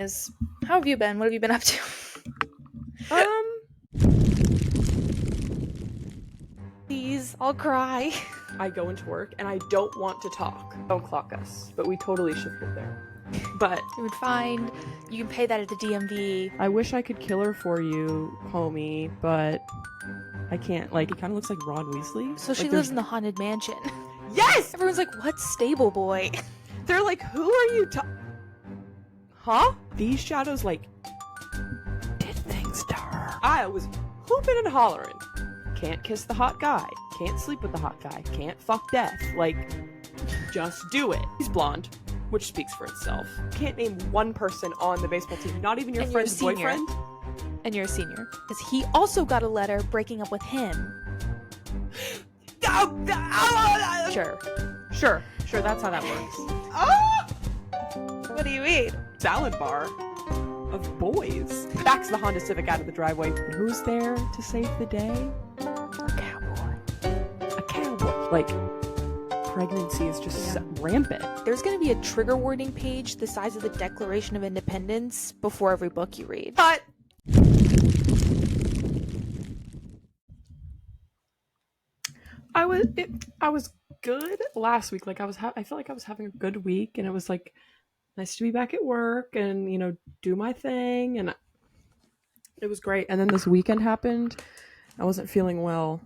is how have you been? What have you been up to? Um, Please, I'll cry. I go into work and I don't want to talk. Don't clock us, but we totally shifted there. But You would find you can pay that at the DMV. I wish I could kill her for you, homie, but I can't. Like, it kind of looks like Ron Weasley. So she like, lives in the haunted mansion. Yes! Everyone's like, "What's Stable Boy?" They're like, who are you Huh? These shadows, like, did things to her. I was hooping and hollering. Can't kiss the hot guy. Can't sleep with the hot guy. Can't fuck death. Like, just do it. He's blonde, which speaks for itself. Can't name one person on the baseball team, not even your And friend's you're a senior. boyfriend. And you're a senior because he also got a letter breaking up with him. Sure. Sure, that's how that works. What do you mean? Salad bar of boys. Backs the Honda Civic out of the driveway. And who's there to save the day? A cowboy. A cowboy. Like, pregnancy is just rampant. There's going to be a trigger warning page the size of the Declaration of Independence before every book you read. But I was good last week. Like, I feel like I was having a good week, and it was like nice to be back at work and, do my thing, and it was great. And then this weekend happened. I wasn't feeling well.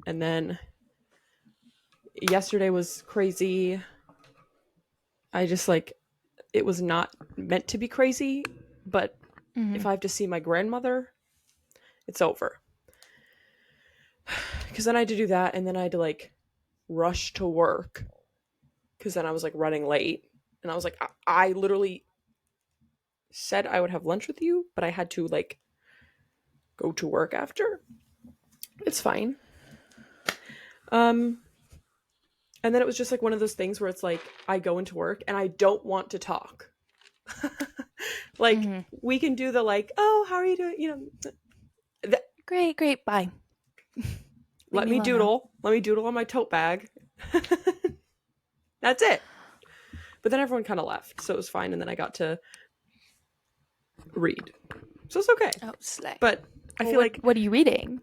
And then yesterday was crazy. I just, like, it was not meant to be crazy, but if I have to see my grandmother, it's over. Because then I had to do that, and then I had to, like, rush to work. Because then I was, like, running late. And I was like, I literally said I would have lunch with you, but I had to, like, go to work after. It's fine. And then it was just, like, one of those things where it's like, I go into work and I don't want to talk. Like, we can do the, like, oh, how are you doing? Great, bye. Let me doodle on my tote bag. That's it. But then everyone kind of left, so it was fine, and then I got to read. So it's okay. Oh, slay. But I feel like... What are you reading?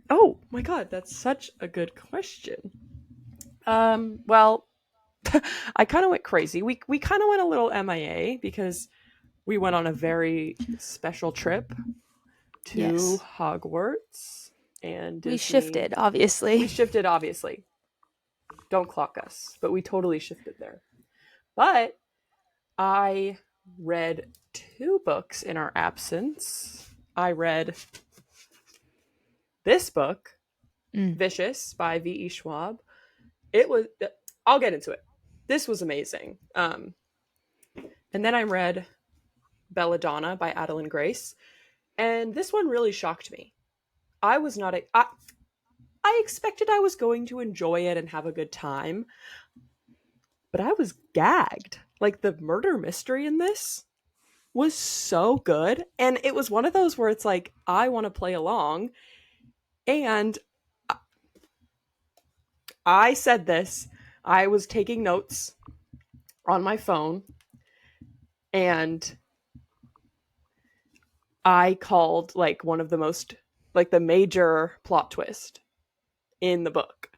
Oh, my God, that's such a good question. Well, I kind of went crazy. We kind of went a little MIA because we went on a very special trip to Hogwarts. And Disney. We shifted, obviously. Don't clock us, but we totally shifted there. But I read 2 books in our absence. I read this book, Vicious by V.E. Schwab. I'll get into it. This was amazing. And then I read Belladonna by Adeline Grace. And this one really shocked me. I was not... I expected I was going to enjoy it and have a good time. But I was gagged. Like, the murder mystery in this was so good. And it was one of those where it's like, I want to play along. And I said this. I was taking notes on my phone. And I called, like, one of the most, like, the major plot twist in the book.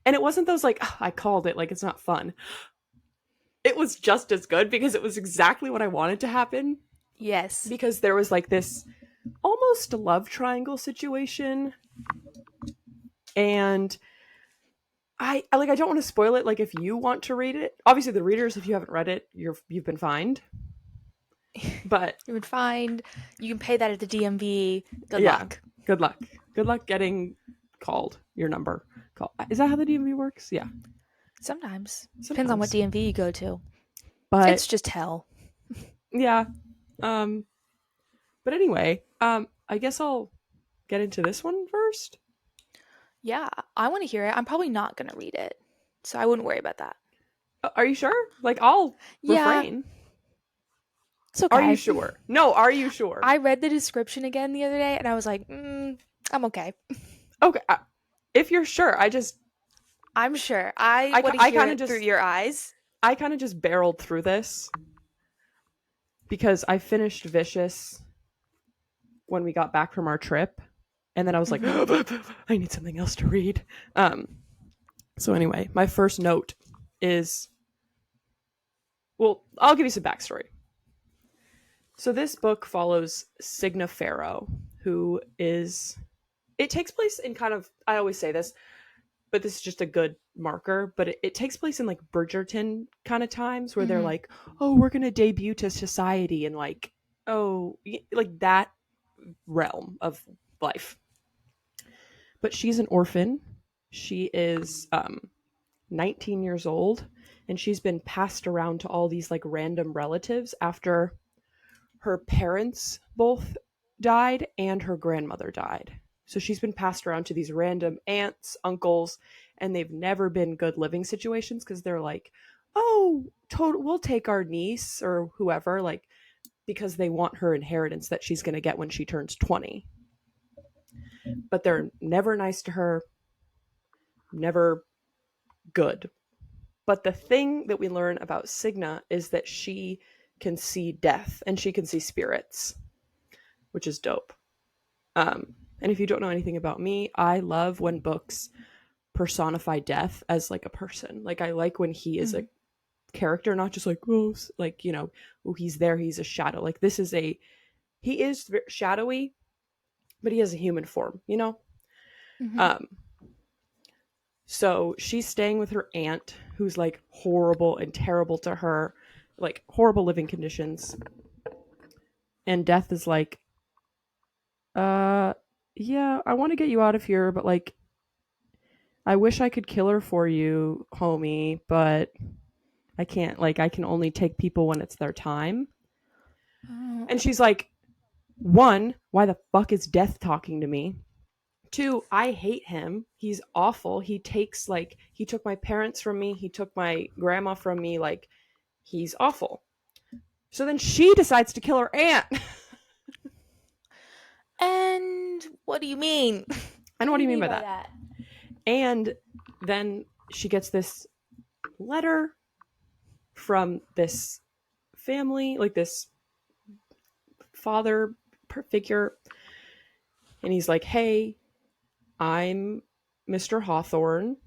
And it wasn't those, like, oh, I called it, like, it's not fun. It was just as good because it was exactly what I wanted to happen. Yes. Because there was, like, this almost love triangle situation. And I don't want to spoil it. Like, if you want to read it, obviously the readers, if you haven't read it, you've been fined. But you would find you can pay that at the DMV. Good luck. Good luck getting called. Your number called. Is that how the DMV works? Yeah. Sometimes. Depends on what DMV you go to. But it's just hell. Yeah. But anyway, I guess I'll get into this one first. Yeah, I want to hear it. I'm probably not going to read it, so I wouldn't worry about that. Are you sure? Like, I'll refrain. It's okay. Are you sure? No, are you sure? I read the description again the other day, and I was like, I'm okay. Okay. If you're sure, I'm sure. I want to hear it through your eyes. I kind of just barreled through this. because I finished Vicious when we got back from our trip, and then I was like, I need something else to read. So anyway, my first note is, well, I'll give you some backstory. So this book follows Signa Farrow, who is, it takes place in kind of, I always say this, but this is just a good marker, but it takes place in like Bridgerton kind of times where they're like, oh, we're going to debut to society, and like, oh, like that realm of life. But she's an orphan. She is 19 years old, and she's been passed around to all these like random relatives after her parents both died and her grandmother died. So she's been passed around to these random aunts, uncles, and they've never been good living situations because they're like, oh, we'll take our niece or whoever, like, because they want her inheritance that she's going to get when she turns 20. But they're never nice to her, never good. But the thing that we learn about Signa is that she can see death and she can see spirits, which is dope. And if you don't know anything about me, I love when books personify death as like a person. Like I like when he is a character, not just like, oh, like, you know, oh, he's there, he's a shadow. Like this is he is shadowy, but he has a human form, you know? So she's staying with her aunt, who's like horrible and terrible to her, like horrible living conditions. And Death is like, yeah, I want to get you out of here, but like, I wish I could kill her for you, homie, but I can't. Like, I can only take people when it's their time. And she's like, one, why the fuck is Death talking to me? Two, I hate him. He's awful. He took my parents from me. He took my grandma from me. Like, he's awful. So then she decides to kill her aunt. And what do you mean? And what do you mean by that? And then she gets this letter from this family, like this father figure. And he's like, hey, I'm Mr. Hawthorne.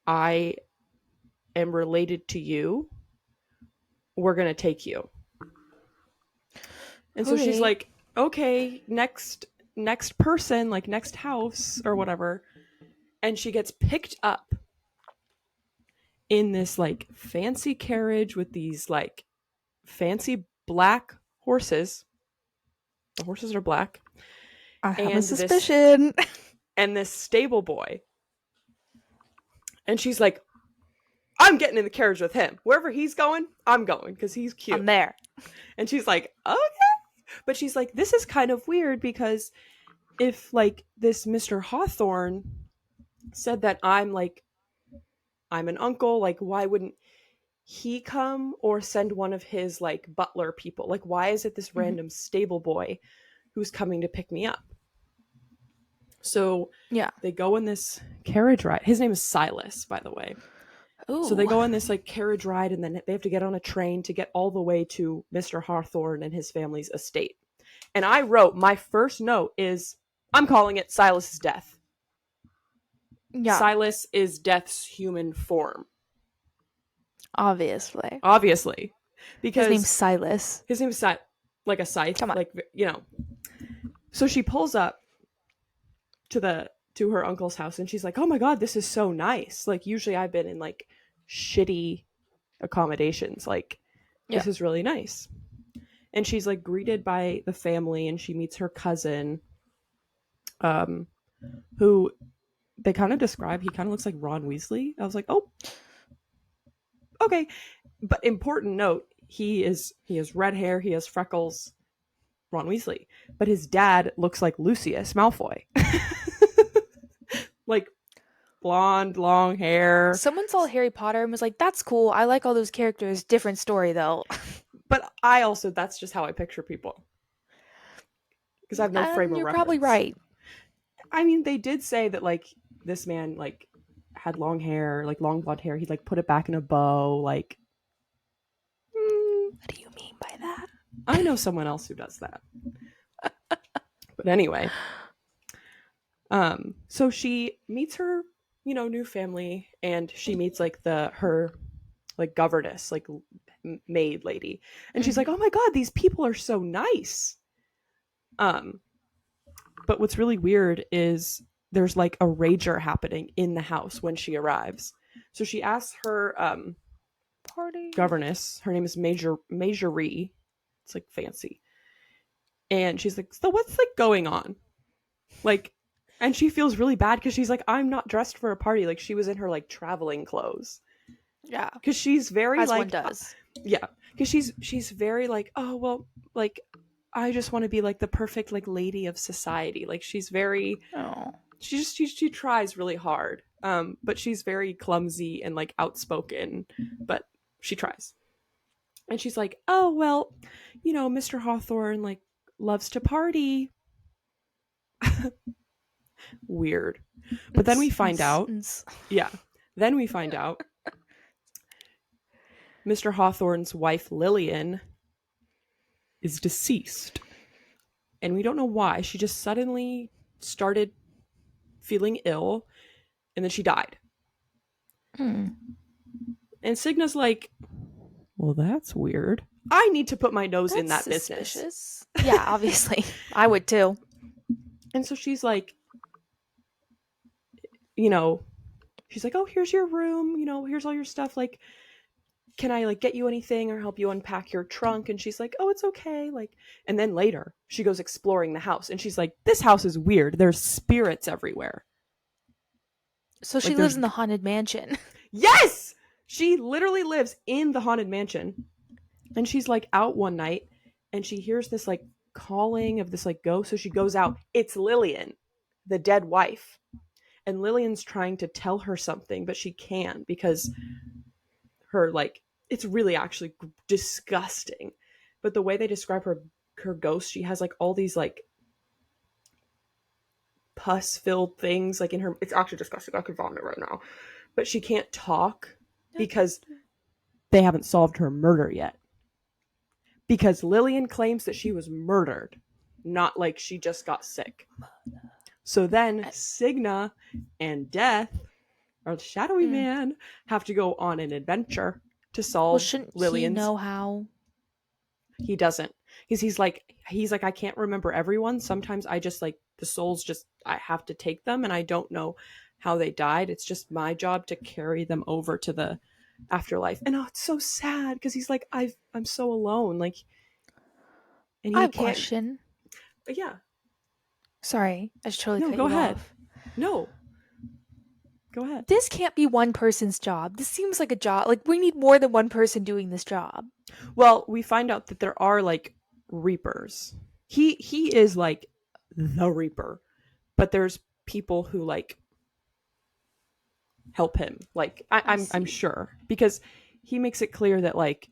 I am related to you. We're going to take you. And so she's like, okay, next person, like next house or whatever. And she gets picked up in this like fancy carriage with these like fancy black horses. The horses are black. I have a suspicion. And this stable boy. And she's like, I'm getting in the carriage with him. Wherever he's going, I'm going because he's cute. I'm there. And she's like, okay. But she's like, this is kind of weird because if like this Mr. Hawthorne said that I'm an uncle, like why wouldn't he come or send one of his like butler people? Like why is it this random stable boy who's coming to pick me up? So yeah, they go in this carriage ride. His name is Silas, by the way. Ooh. So they go on this like carriage ride, and then they have to get on a train to get all the way to Mr. Hawthorne and his family's estate. And I wrote, my first note is, I'm calling it Silas's death. Yeah. Silas is Death's human form. Obviously. Because his name's Silas. His name's like a scythe. Come on. Like, you know. So she pulls up to her uncle's house, and she's like, oh my god, this is so nice. Like usually I've been in like shitty accommodations. Like this is really nice. And she's like greeted by the family, and she meets her cousin, who they kind of describe, he kind of looks like Ron Weasley. I was like, oh, okay. But important note, he has red hair, he has freckles, Ron Weasley, but his dad looks like Lucius Malfoy. Like blonde, long hair. Someone saw Harry Potter and was like, that's cool. I like all those characters. Different story, though. But that's just how I picture people. Because I have no frame of reference. You're probably right. I mean, they did say that, like, this man, like, had long hair, like, long blonde hair. He'd, like, put it back in a bow, like... What do you mean by that? I know someone else who does that. But anyway, so she meets her, new family, and she meets like her like governess, like maid lady, and she's like, "Oh my god, these people are so nice." But what's really weird is there's like a rager happening in the house when she arrives. So she asks her Party. governess, her name is Majorie. It's like fancy. And she's like, "So what's like going on?" Like, and she feels really bad because she's like, "I'm not dressed for a party." Like, she was in her like traveling clothes. Yeah. Because she's very As like, one does. yeah. Because she's very like, "Oh well, like I just want to be like the perfect like lady of society." Like, she's very, Oh. she tries really hard. But she's very clumsy and like outspoken, but she tries. And she's like, "Oh well, Mr. Hawthorne like loves to party." Weird. But then we find out, yeah, then we find out Mr. Hawthorne's wife Lillian is deceased. And we don't know why. She just suddenly started feeling ill, and then she died. And Cigna's like, "Well, that's weird. I need to put my nose in that suspicious. business." Yeah, obviously. I would too. And so she's like, she's like, "Oh, here's your room. Here's all your stuff. Like, can I like get you anything or help you unpack your trunk?" And she's like, "Oh, it's okay." Like, and then later she goes exploring the house, and she's like, "This house is weird. There's spirits everywhere." So she like, lives in the haunted mansion. Yes! She literally lives in the haunted mansion. And she's like out one night, and she hears this like calling of this like ghost. So she goes out. It's Lillian, the dead wife. And Lillian's trying to tell her something, but she can't because her like, it's really actually disgusting. But the way they describe her ghost, she has like all these like pus filled things like in her. It's actually disgusting. I could vomit right now. But she can't talk because they haven't solved her murder yet. Because Lillian claims that she was murdered, not like she just got sick. So then Cigna and Death, or the shadowy man, have to go on an adventure to solve Well, shouldn't Lillian's. he know how? He doesn't. He's like, I can't remember everyone. Sometimes I just like the souls just, I have to take them, and I don't know how they died. It's just my job to carry them over to the afterlife. And it's so sad because he's like, I'm so alone. Like, and he I have a can't. question. Yeah. Sorry, I just totally No, cut go you ahead. off. No. Go ahead. This can't be one person's job. This seems like a job. Like, we need more than one person doing this job. Well, we find out that there are like reapers. He is like the reaper, but there's people who like help him. Like I'm sure, because he makes it clear that like,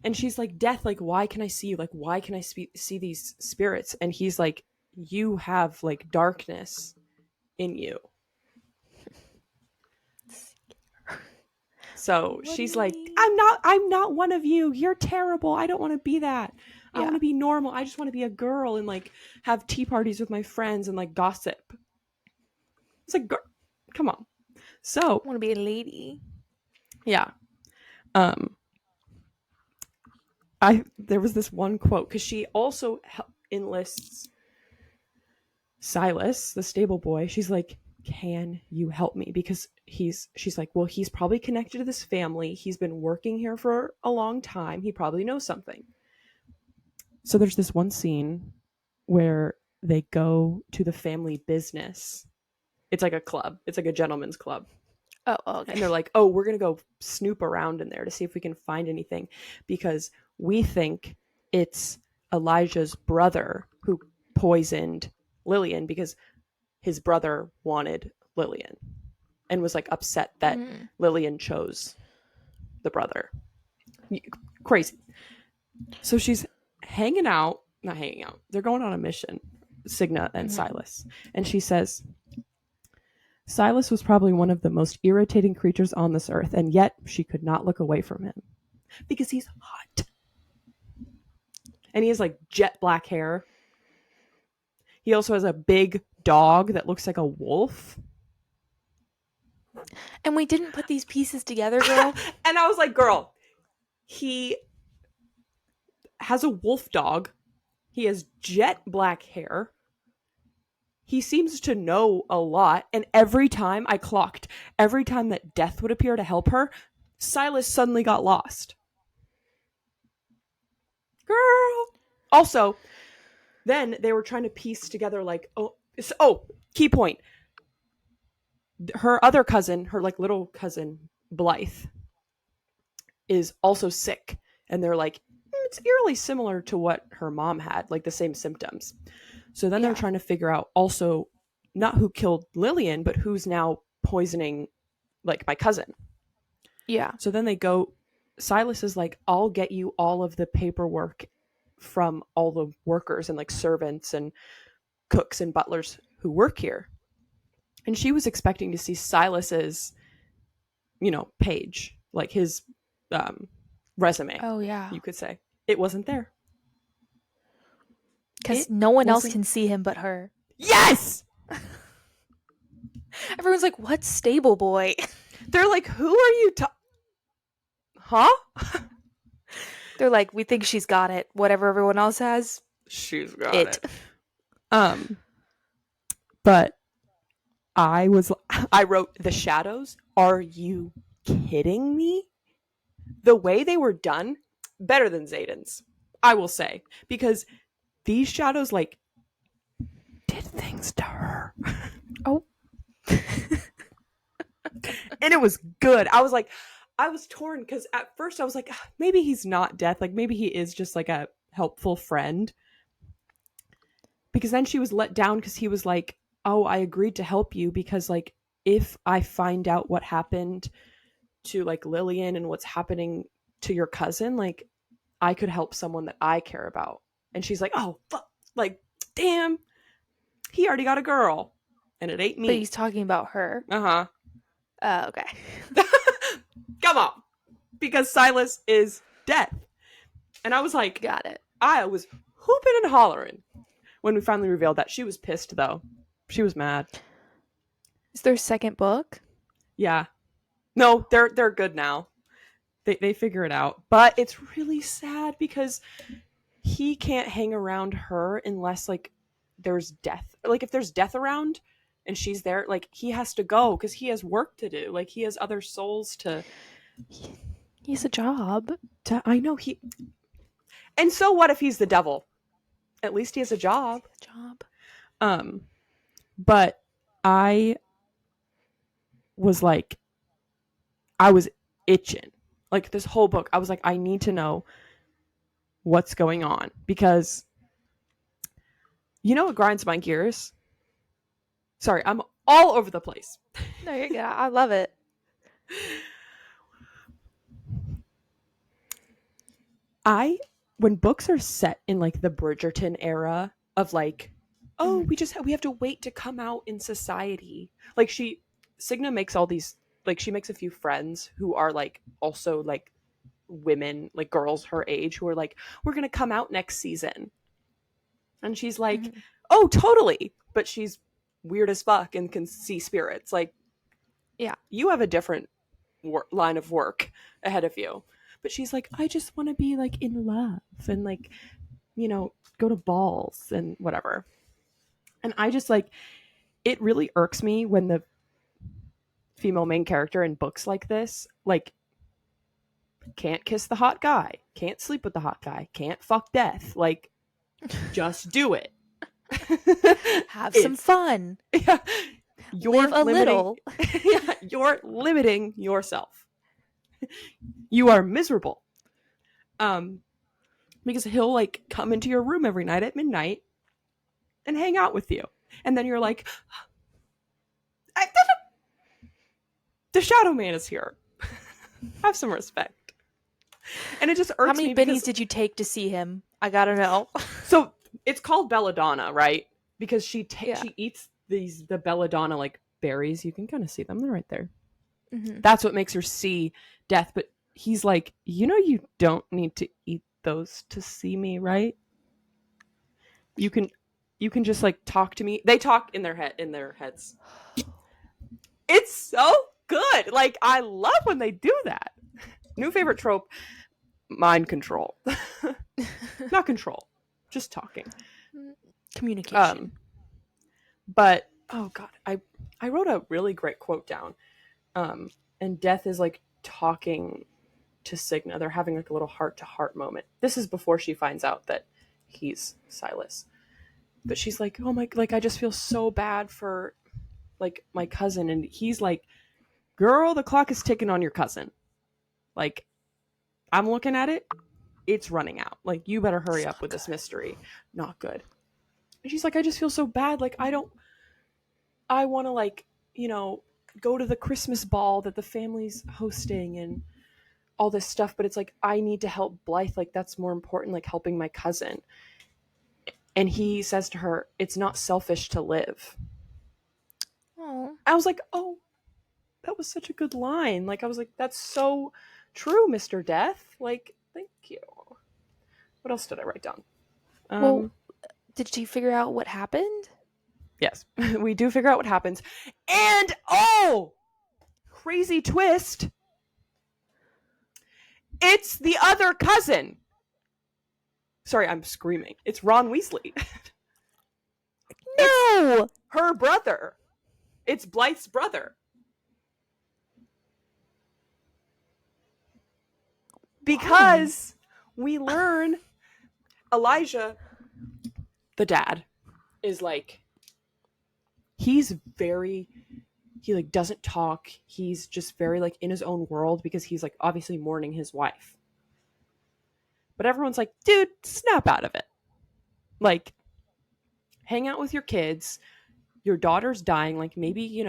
and she's like, "Death, like why can I see you? Like why can I see these spirits?" And he's like, "You have like darkness in you." So she's like, I'm not one of you. You're terrible. I don't want to be that. I want to be normal. I just want to be a girl and like have tea parties with my friends and like gossip. It's like, come on. So I want to be a lady. Yeah. There was this one quote because she also enlists Silas, the stable boy. She's like, "Can you help me?" Because she's like, "Well, he's probably connected to this family. He's been working here for a long time. He probably knows something." So there's this one scene where they go to the family business. It's like a club. It's like a gentleman's club. Oh, okay. And they're like, "Oh, we're going to go snoop around in there to see if we can find anything because we think it's Elijah's brother who poisoned Lillian because his brother wanted Lillian and was like upset that Lillian chose the brother." Crazy. So she's not hanging out. They're going on a mission, Cigna and Silas. And she says, "Silas was probably one of the most irritating creatures on this earth, and yet she could not look away from him because he's hot." And he has like jet black hair. He also has a big dog that looks like a wolf. And we didn't put these pieces together, girl. And I was like, girl, he has a wolf dog. He has jet black hair. He seems to know a lot. And every time I clocked, every time that Death would appear to help her, Silas suddenly got lost. Girl. Also, then they were trying to piece together like, key point. Her other cousin, her like little cousin, Blythe, is also sick. And they're like, it's eerily similar to what her mom had, like the same symptoms. So then they're trying to figure out also not who killed Lillian, but who's now poisoning like my cousin. Yeah. So then they go, Silas is like, I'll get you all of the paperwork from all the workers and like servants and cooks and butlers who work here. And she was expecting to see Silas's, page, like his resume. Oh, yeah. You could say. It wasn't there. Because no one else can see him but her. Yes! Everyone's like, what's Stable Boy? They're like, who are you Huh? They're like, we think she's got it. Whatever everyone else has, she's got it. But I wrote the shadows. Are you kidding me? The way they were done, better than Zayden's, I will say. Because these shadows, like, did things to her. Oh. And it was good. I was torn because at first I was like, maybe he's not Death. Like, maybe he is just like a helpful friend. Because then she was let down because he was like, oh, I agreed to help you because, like, if I find out what happened to, like, Lillian and what's happening to your cousin, like, I could help someone that I care about. And she's like, oh, fuck. Like, damn. He already got a girl. And it ain't me. But he's talking about her. Uh-huh. Okay. Come on. Because Silas is Death. And I was like, got it. I was hooping and hollering when we finally revealed that. She was pissed, though. She was mad. Is there a second book? Yeah. No, they're good now. They figure it out. But it's really sad because he can't hang around her unless, like, there's Death. Like, if there's Death around and she's there, like, he has to go because he has work to do. Like, he has other souls to... He has a job. I know he... And so what if he's the devil? At least he has a job. But I was like, I was itching. Like, this whole book, I was like, I need to know what's going on. Because, you know what grinds my gears? Sorry, I'm all over the place. No, you're good. I love it. When books are set in, like, the Bridgerton era of, like, oh, we have to wait to come out in society. Like, Signa makes all these, like, she makes a few friends who are, like, also, like, women, like, girls her age who are like, we're gonna come out next season. And she's like, oh, totally. But she's weird as fuck and can see spirits. Like, yeah, you have a different line of work ahead of you. But she's like, I just want to be, like, in love and, like, go to balls and whatever. And I just, like, it really irks me when the female main character in books like this, like, can't kiss the hot guy, can't sleep with the hot guy, can't fuck Death. Like, just do it. Have some fun. Yeah. Live a little. Yeah, you're limiting yourself. You are miserable. Because he'll, like, come into your room every night at midnight and hang out with you. And then you're like, the Shadow Man is here. Have some respect. And it just irks me. How many bennies did you take to see him? I gotta know. So it's called belladonna, right? Because she eats the belladonna, like, berries. You can kind of see them. They're right there. Mm-hmm. That's what makes her see Death. But he's like, you don't need to eat those to see me, right? You can just like talk to me. They talk in their heads. It's so good. Like, I love when they do that. New favorite trope, mind control. Not control, just talking. Communication. But oh god, I wrote a really great quote down. And Death is like talking to Cigna. They're having like a little heart to heart moment. This is before she finds out that he's Silas. But she's like, "Oh my, like I just feel so bad for like my cousin." And he's like, "Girl, the clock is ticking on your cousin. Like, I'm looking at it. It's running out. Like, you better hurry up with this mystery. Not good." And she's like, "I just feel so bad. Like, I want to like, go to the Christmas ball that the family's hosting and all this stuff, but it's like, I need to help Blythe. Like, that's more important, like helping my cousin." And he says to her, "It's not selfish to live." Oh. I was like, oh, that was such a good line. Like, I was like, that's so true, Mr. Death. Like, thank you. What else did I write down? Well, did she figure out what happened? Yes, we do figure out what happens. And, oh, crazy twist. It's the other cousin. Sorry, I'm screaming. It's Ron Weasley. No! It's her brother. It's Blythe's brother. Because we learn Elijah, the dad, is like, he like doesn't talk. He's just very like in his own world because he's like obviously mourning his wife. But everyone's like, dude, snap out of it. Like, hang out with your kids. Your daughter's dying. Like, maybe,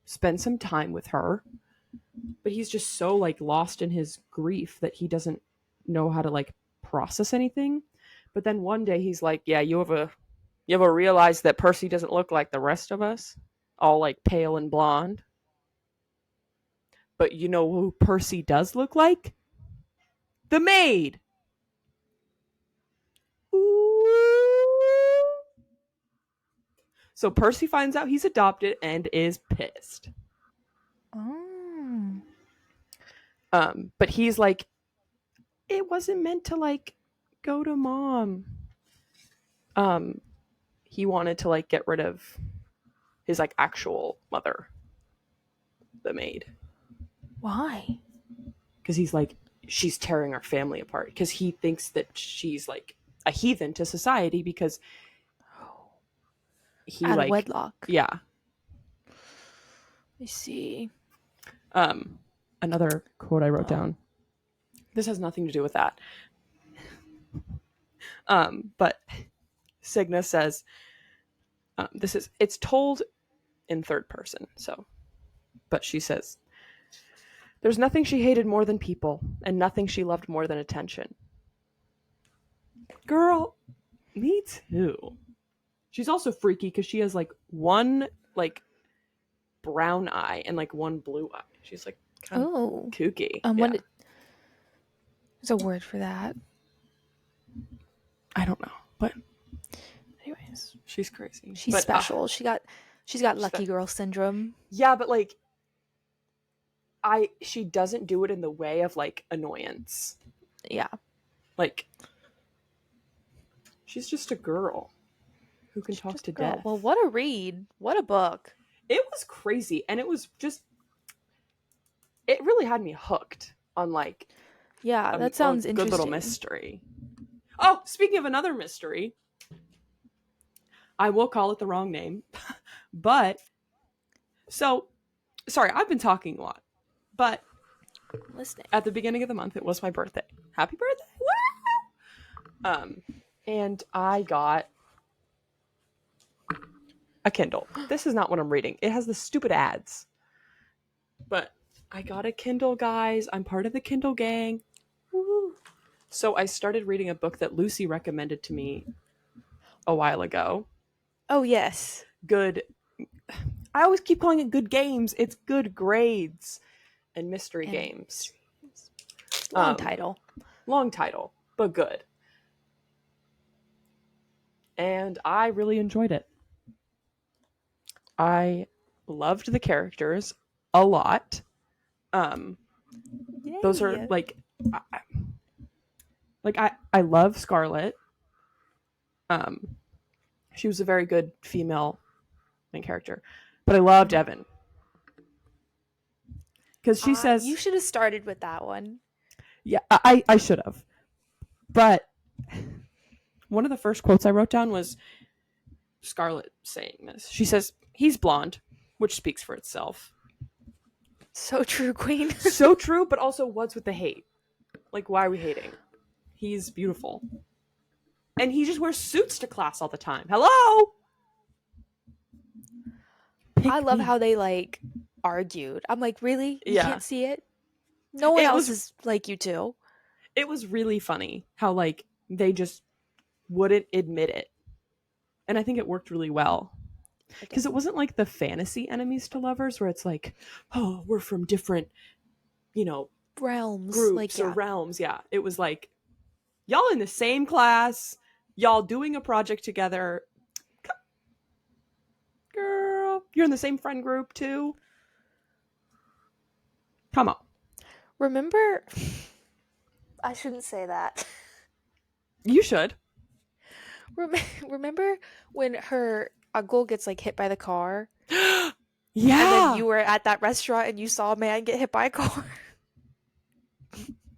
spend some time with her. But he's just so like lost in his grief that he doesn't know how to like process anything. But then one day he's like, yeah, you ever realize that Percy doesn't look like the rest of us? All like pale and blonde. But you know who Percy does look like? The maid. Ooh. So Percy finds out he's adopted and is pissed. Oh. But he's like, it wasn't meant to like go to mom. He wanted to like get rid of his like actual mother, the maid. Why? Because he's like, she's tearing our family apart. Because he thinks that she's like a heathen to society because he out like of wedlock. Yeah. I see. Another quote I wrote down. This has nothing to do with that. But Cigna says, it's told in third person. So, but she says, there's nothing she hated more than people, and nothing she loved more than attention. Girl, me too. She's also freaky because she has like one like brown eye and like one blue eye. She's like kind of kooky. What? There's a word for that. I don't know, but anyways, she's crazy. She's special. She's got lucky girl syndrome. Yeah, but like, she doesn't do it in the way of like annoyance. Yeah, like she's just a girl who can talk to death. Well, what a read! What a book! It was crazy, and it was just. It really had me hooked on like. Yeah, that sounds interesting. Good little mystery. Oh, speaking of another mystery, I will call it the wrong name, but so sorry, I've been talking a lot, but listening. At the beginning of the month, it was my birthday. Happy birthday! Woo! And I got a Kindle. This is not what I'm reading. It has the stupid ads, but I got a Kindle, guys. I'm part of the Kindle gang. Woo! So I started reading a book that Lucy recommended to me a while ago. Oh, yes. Good. I always keep calling it Good Games. It's Good Grades and Mystery Games. Long title. Long title, but good. and I really enjoyed it. I loved the characters a lot. Those are Yay. I love Scarlett. Um, she was a very good female main character, but I loved Evan because she You says, should have started with that one. "Yeah, I should have," but one of the first quotes I wrote down was Scarlett saying this. She says, "He's blonde," which speaks for itself. So true, Queen. So true, but also what's with the hate? Like, why are we hating? He's beautiful. And he just wears suits to class all the time. Hello? I love how they like argued. I'm like, really? You Yeah. can't see it? No one else is like you two. It was really funny how like they just wouldn't admit it. And I think it worked really well. Because it wasn't like the fantasy enemies to lovers where it's like, oh, we're from different, realms, groups or realms. Yeah. It was like, y'all in the same class, y'all doing a project together. Girl, you're in the same friend group too. Come on. Remember, I shouldn't say that. You should. Remember when her uncle gets like hit by the car? Yeah. And then you were at that restaurant and you saw a man get hit by a car.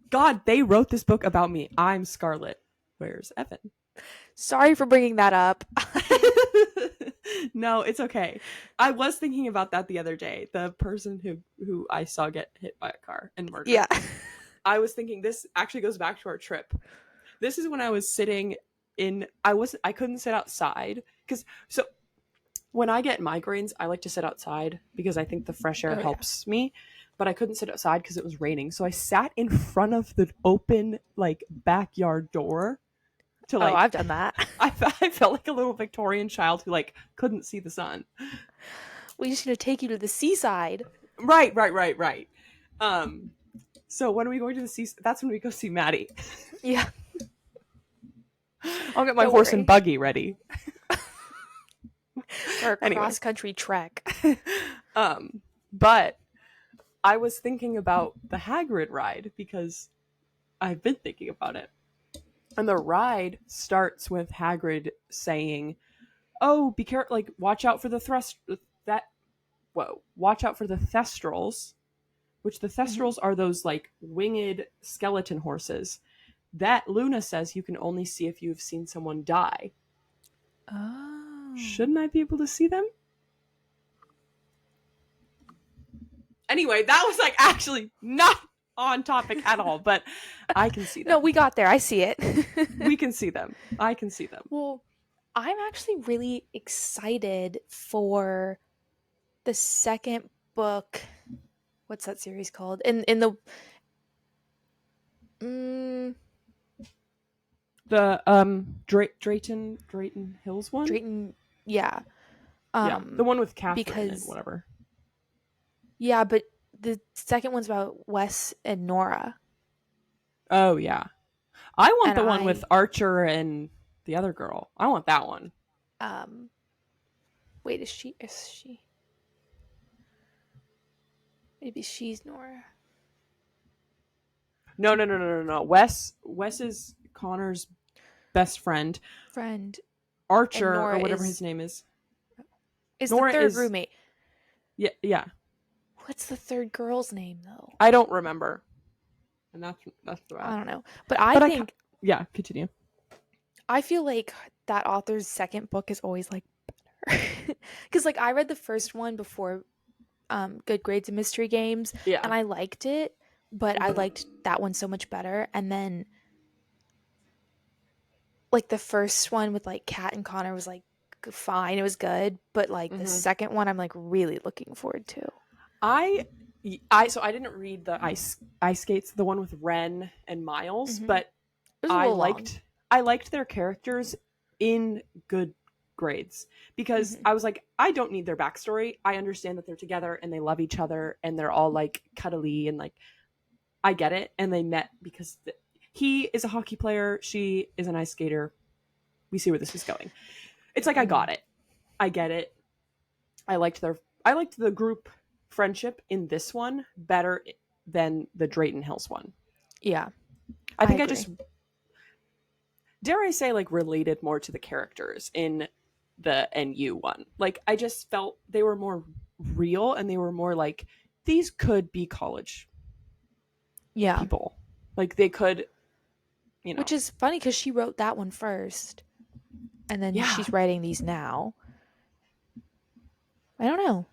God, they wrote this book about me. I'm Scarlett. Where's Evan? Sorry for bringing that up. No, it's okay. I was thinking about that the other day. The person who I saw get hit by a car and murdered. Yeah. I was thinking this actually goes back to our trip. This is when I was sitting in I couldn't sit outside so when I get migraines, I like to sit outside because I think the fresh air helps me. But I couldn't sit outside because it was raining. So I sat in front of the open like backyard door. I've done that. I felt like a little Victorian child who like couldn't see the sun. We just need to take you to the seaside. Right. So when are we going to the seaside? That's when we go see Maddie. Yeah. I'll get my horse and buggy ready. For a cross-country trek. But I was thinking about the Hagrid ride because I've been thinking about it. And the ride starts with Hagrid saying, "Oh, be careful! Like, watch out for the watch out for the Thestrals." Which the Thestrals are those like winged skeleton horses that Luna says you can only see if you've seen someone die. Oh. Shouldn't I be able to see them? Anyway, that was like actually not on topic at all, but I can see them. No, we got there. I see it. We can see them. I can see them. Well, I'm actually really excited for the second book. What's that series called? In the Drayton Hills one? Drayton, yeah. The one with Catherine because, and whatever. Yeah, but the second one's about Wes and Nora. Oh, yeah. I want the one with Archer and the other girl. I want that one. Wait, is she? Maybe she's Nora. No. Wes is Connor's best friend. Archer, or whatever his name is. Is Nora the third roommate. Yeah. What's the third girl's name, though? I don't remember. And that's the I don't know. But I think... Yeah, continue. I feel like that author's second book is always, like, better. Because, like, I read the first one before Good Grades and Mystery Games. Yeah. And I liked it. But I liked that one so much better. And then, like, the first one with, like, Kat and Connor was, like, fine. It was good. But, like, the second one I'm, like, really looking forward to. So I didn't read the ice skates, the one with Ren and Miles, but I liked their characters in Good Grades because I was like, I don't need their backstory. I understand that they're together and they love each other and they're all like cuddly and like I get it. And they met because he is a hockey player, she is an ice skater. we see where this is going. It's like, I Mm-hmm. got it. I get it. I liked the group friendship in this one better than the Drayton Hills one. Yeah, I I think I agree. just, dare I say, like, related more to the characters in the NU one. Like, I just felt they were more real, and they were more like, these could be college Yeah, people. Like, they could, you know. which is funny because she wrote that one first, and then Yeah. she's writing these now. I don't know.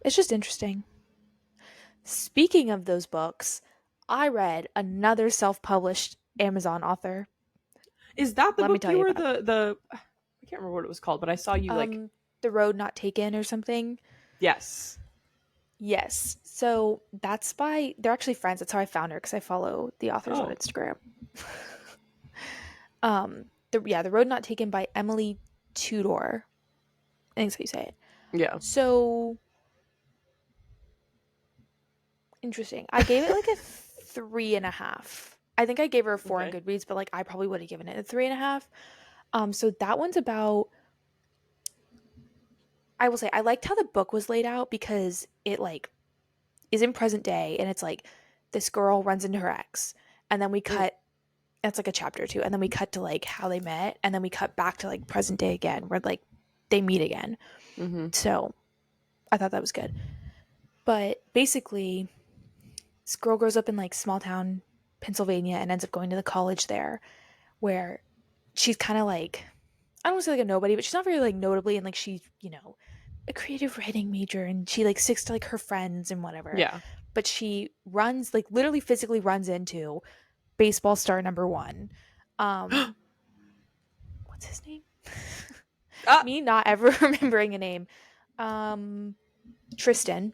It's just interesting. Speaking of those books, I read another self-published Amazon author. Is that the Let me book tell you you were about it. the I can't remember what it was called, but I saw you like, The Road Not Taken or something. yes. Yes. So that's by, they're actually friends. That's how I found her because I follow the authors on Oh, Instagram. The Road Not Taken by Emily Tudor. I think that's how you say it. yeah. So interesting. I gave it like a 3.5. I think I gave her a 4 on Okay. Goodreads, but like I probably would have given it a 3.5. So that one's about, I will say I liked how the book was laid out because it like is in present day and it's like this girl runs into her ex and then we Mm. cut, that's like a chapter or two, and then we cut to like how they met and then we cut back to like present day again where like they meet again. Mm-hmm. So I thought that was good. But basically this girl grows up in like small town Pennsylvania and ends up going to the college there where she's kind of like, I don't want to say like a nobody, but she's not very like notably, and like she's, a creative writing major and she like sticks to like her friends and whatever. Yeah. But she runs, like literally physically runs into baseball star number one. Um what's his name? Ah. Me not ever remembering a name. Um Tristan.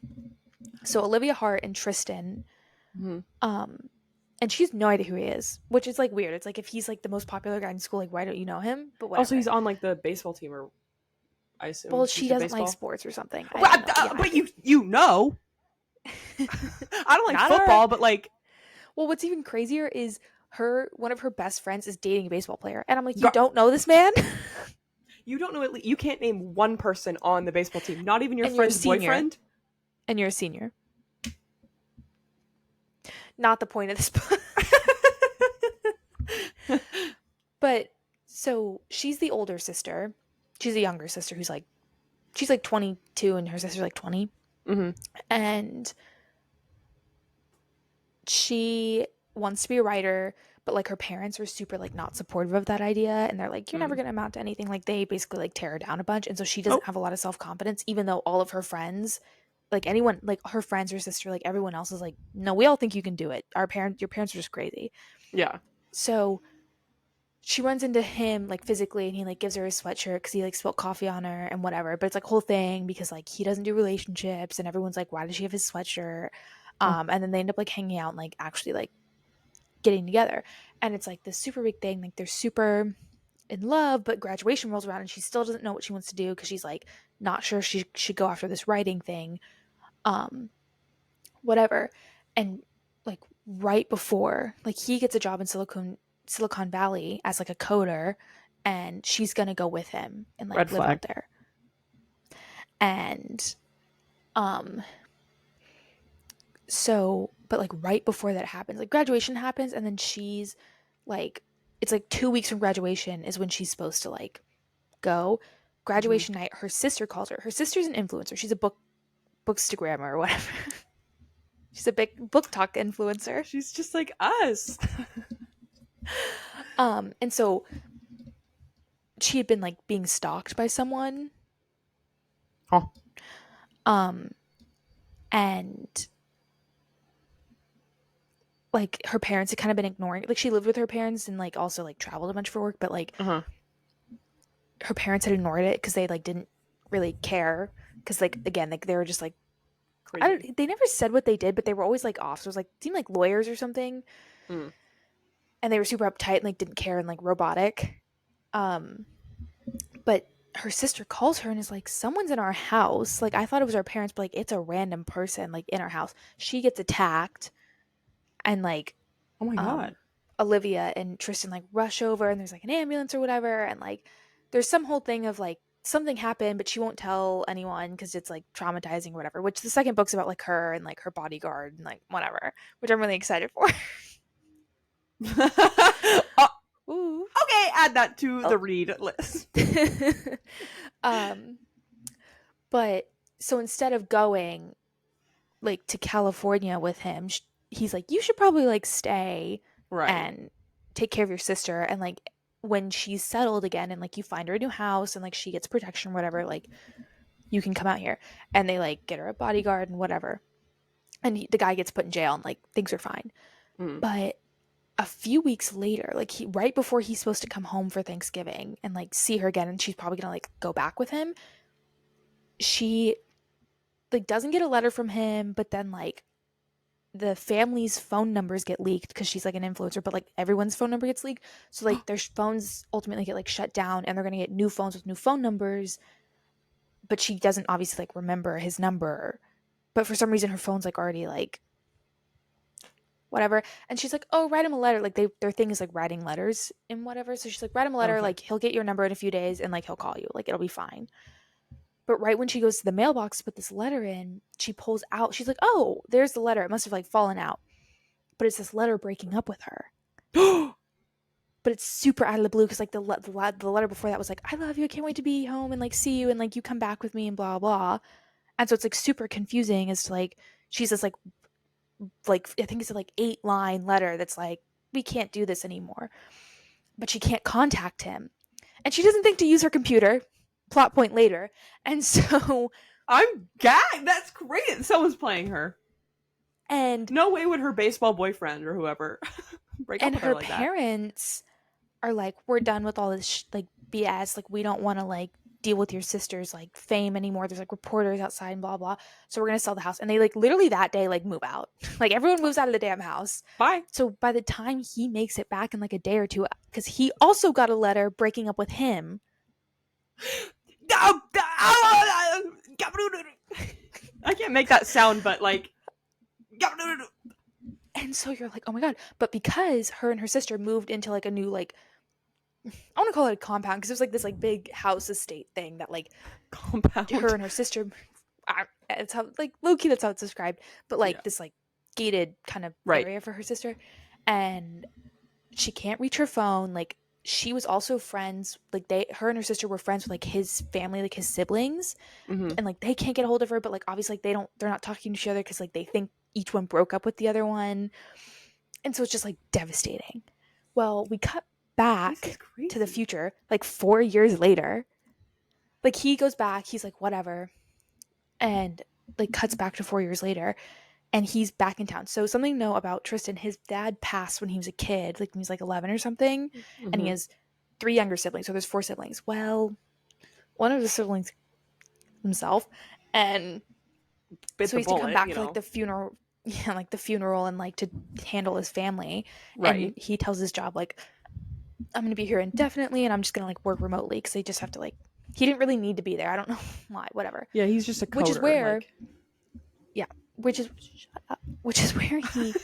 So Olivia Hart and Tristan. Mhm. Um and she has no idea who he is, which is like weird. It's like if he's like the most popular guy in school, like why don't you know him? But Also, whatever. he's on like the baseball team, or I Well, assume you she said doesn't like baseball. sports or something. I don't Well, know. Yeah. but you know, I don't like Not her. football, but like, Well, what's even crazier is one of her best friends is dating a baseball player. And I'm like, you gar- don't know this man? you don't know you can't name one person on the baseball team, not even your And you're a friend's senior. boyfriend. And you're a senior. Not the point of this book. But so she's the older sister. She's a younger sister who's like, she's like 22 and her sister's like 20. Mm-hmm. And she wants to be a writer, but like her parents were super like not supportive of that idea. And they're like, you're never Mm. going to amount to anything. Like they basically like tear her down a bunch. And so she doesn't Oh, have a lot of self confidence, even though all of her friends, like anyone, like her friends, her sister, like everyone else is like, no, we all think you can do it. Your parents are just crazy. yeah. So she runs into him like physically and he like gives her his sweatshirt because he like spilled coffee on her and whatever. But it's like a whole thing because like he doesn't do relationships and everyone's like, why does she have his sweatshirt? Oh. And then they end up like hanging out and like actually like getting together. And it's like this super big thing. Like they're super in love, but graduation rolls around and she still doesn't know what she wants to do because she's like not sure she should go after this writing thing. Um, Whatever. And like right before, like he gets a job in Silicon Valley as like a coder and she's gonna go with him and Red like live flag. out there. And um so but like right before that happens, like graduation happens and then she's like, it's like 2 weeks from graduation is when she's supposed to like go. Mm-hmm. Graduation night, her sister calls her. Her sister's an influencer. She's a bookstagrammer or whatever. She's a big book talk influencer. She's just like us. And so she had been like being stalked by someone. Oh. Um and like her parents had kind of been ignoring, like she lived with her parents and like also like traveled a bunch for work, but like Uh-huh. her parents had ignored it because they like didn't really care because like again like they were just like, Crazy. they never said what they did, but they were always like off. So it was like seemed like lawyers or something, Mm. and they were super uptight and like didn't care and like robotic. But her sister calls her and is like, someone's in our house. Like I thought it was our parents, but like it's a random person like in our house. She gets attacked, and like Oh my um god. Olivia and Tristan like rush over and there's like an ambulance or whatever, and like there's some whole thing of like something happened, but she won't tell anyone because it's like traumatizing or whatever. Which the second book's about like her and like her bodyguard and like whatever, which I'm really excited for. Oh, Ooh. okay, add that to Oh. the read list. um, but so instead of going like to California with him, he's like, you should probably like stay Right. and take care of your sister. And like when she's settled again and like you find her a new house and like she gets protection, whatever, like you can come out here. And they like get her a bodyguard and whatever. And the guy gets put in jail and like things are fine. Mm. But a few weeks later, like he right before he's supposed to come home for Thanksgiving and like see her again, and she's probably gonna like go back with him, she like doesn't get a letter from him, but then like the family's phone numbers get leaked because she's like an influencer, but like everyone's phone number gets leaked. So like their phones ultimately get like shut down and they're gonna get new phones with new phone numbers. But she doesn't obviously like remember his number. But for some reason her phone's like already like whatever. And she's like, oh, write him a letter. Like their thing is like writing letters and whatever. So she's like, write him a letter, Okay. like he'll get your number in a few days and like he'll call you. Like it'll be fine. But right when she goes to the mailbox to put this letter in, she pulls out, she's like, oh, there's the letter. It must have like fallen out. But it's this letter breaking up with her. But it's super out of the blue because like the letter before that was like, I love you, I can't wait to be home and like see you and like you come back with me and blah blah. And so it's like super confusing as to like she's this like I think it's a like 8-line letter that's like, we can't do this anymore. But she can't contact him. And she doesn't think to use her computer. Plot point later. And so I'm gagged. That's great. Someone's playing her. and No way would her baseball boyfriend or whoever break up and with her her like that. parents are like, we're done with all this like BS. Like we don't want to like deal with your sister's like fame anymore. There's like reporters outside and blah blah. So we're gonna sell the house. And they like literally that day like move out. Like everyone moves out of the damn house. Bye. So by the time he makes it back in like a day or two, because he also got a letter breaking up with him. I can't make that sound, but like. And so you're like, oh my god. But because her and her sister moved into like a new like I want to call it a compound because it was like this like big house estate thing that like her Compound. and her sister it's how like low key that's how it's described, but like Yeah. this like gated kind of Right. area for her sister, and she can't reach her phone. Like she was also friends, like her and her sister were friends with like his family, like his siblings, Mm-hmm. and like they can't get a hold of her, but like obviously like they're not talking to each other because like they think each one broke up with the other one, and so it's just like devastating. Well, we cut This is back to the crazy. future like 4 years later. Like he goes back, he's like whatever, and like cuts back to 4 years later and he's back in town. So something to know about Tristan, his dad passed when he was a kid, like when he was like 11 or something, and he Mm-hmm. has 3 younger siblings. So there's 4 siblings. Well, one of the siblings himself, and Bit so the he has to come bullet, back you for like know. the funeral, yeah, like the funeral and like to handle his family. And Right. he tells his job like, I'm gonna be here indefinitely, and I'm just gonna like work remotely because they just have to like. He didn't really need to be there. I don't know why. Whatever. Yeah, he's just a Which is coder. where, Like, yeah, which is where he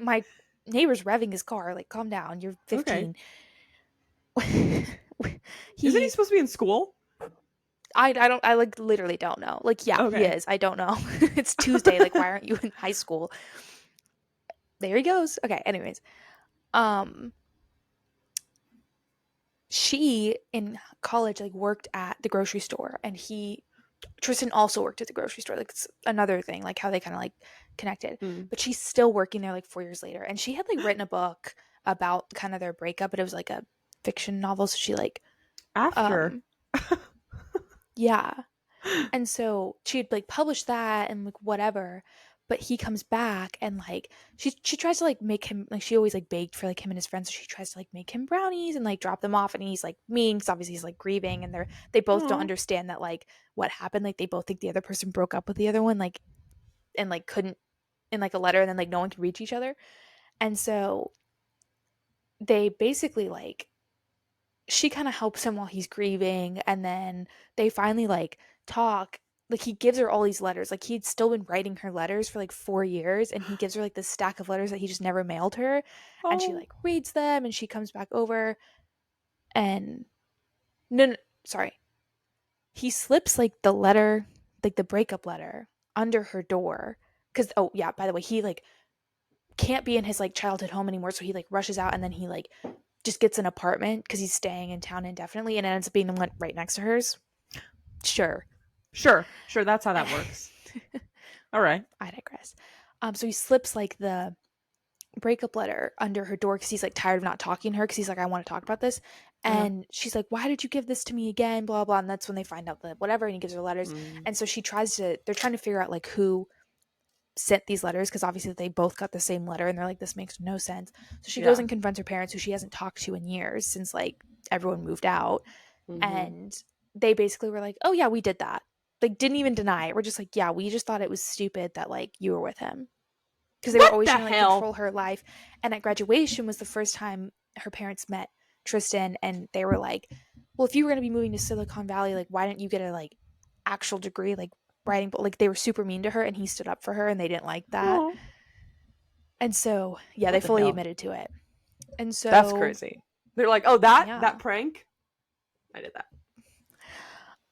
my neighbor's revving his car. Like, calm down. You're okay. 15. Isn't he he, supposed to be in school? I don't, I like literally don't know. Like, yeah, he Okay. is. I don't know. It's Tuesday. Like, why aren't you in high school? There he goes. Okay. Anyways, um, she in college like worked at the grocery store, and Tristan also worked at the grocery store. Like, it's another thing, like how they kind of like connected. Mm. But she's still working there like 4 years later, and she had like written a book about kind of their breakup, but it was like a fiction novel. So she like After. um yeah. And so she'd like published that and like whatever, but he comes back and like she tries to like make him like she always like baked for like him and his friends, so she tries to like make him brownies and like drop them off, and he's like mean because obviously he's like grieving, and they both don't Oh. understand that like what happened, like they both think the other person broke up with the other one, like and like couldn't in like a letter, and then like no one could reach each other. And so they basically like she kind of helps him while he's grieving, and then they finally like talk. Like he gives her all these letters, like he'd still been writing her letters for like 4 years, and he gives her like this stack of letters that he just never mailed her, and she Oh. like reads them and she comes back over, and No, no, sorry. He slips like the letter, like the breakup letter, under her door. Cause oh yeah, by the way, he like can't be in his like childhood home anymore, so he like rushes out and then he like just gets an apartment because he's staying in town indefinitely, and it ends up being the one right next to hers. Sure. Sure, sure, that's how that works. All right. I digress. So he slips like the breakup letter under her door because he's like tired of not talking to her because he's like, I want to talk about this. Uh-huh. And she's like, why did you give this to me again? Blah, blah. And that's when they find out that whatever. And he gives her letters. Mm, And so they're trying to figure out like who sent these letters because obviously they both got the same letter and they're like, this makes no sense. So she goes yeah. and confronts her parents who she hasn't talked to in years since like everyone moved out. Mm-hmm. And they basically were like, oh, yeah, we did that. Like, didn't even deny it. We're just like, yeah, we just thought it was stupid that like you were with him because they were What always the trying to like hell? control her life. And at graduation was the first time her parents met Tristan, and they were like, "Well, if you were going to be moving to Silicon Valley, like, why didn't you get a like actual degree, like writing?" But like, they were super mean to her, and he stood up for her, and they didn't like that. Oh, And so, yeah, they what the fully hell? admitted to it. And That's so, crazy. They're like, oh, that yeah, prank? I did that.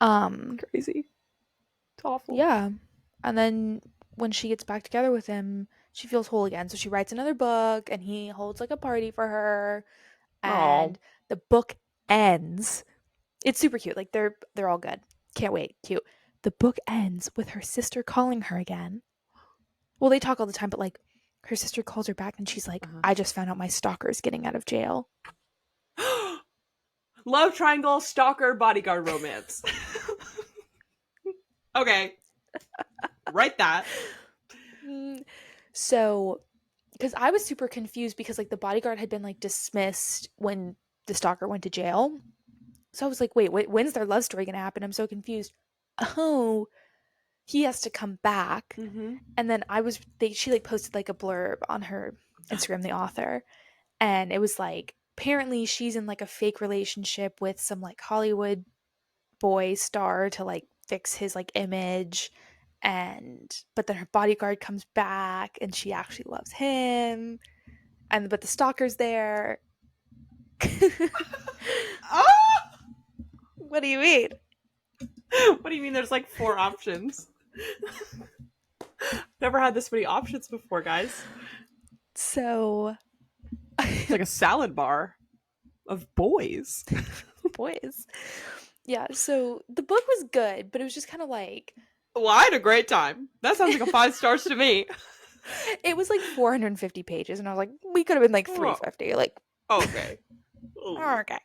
um, Crazy. It's awful. yeah. And then when she gets back together with him, she feels whole again. So she writes another book, and he holds like a party for her, Oh. and the book ends. It's super cute. Like they're all good. Can't wait. Cute. The book ends with her sister calling her again. Well, they talk all the time, but like her sister calls her back and she's like, Uh-huh. "I just found out my stalker's getting out of jail." Love triangle, stalker, bodyguard romance. Okay. Write that. Mm, So, because I was super confused because like the bodyguard had been like dismissed when the stalker went to jail. So I was like, wait, when's their love story gonna happen? I'm so confused. Oh, he has to come back. Mm-hmm. And then she like posted like a blurb on her Instagram, the author, and it was like apparently she's in like a fake relationship with some like Hollywood boy star to like fix his like image, and but then her bodyguard comes back and she actually loves him, and but the stalker's there. Oh! What do you mean? What do you mean there's like 4 options? Never had this many options before, guys. So It's like a salad bar of boys. boys. Yeah, so the book was good, but it was just kind of like Well, I had a great time. That sounds like a 5 stars to me. it was like 450 pages, and I was like, we could have been like Oh, 350. Like, okay. Ooh. okay,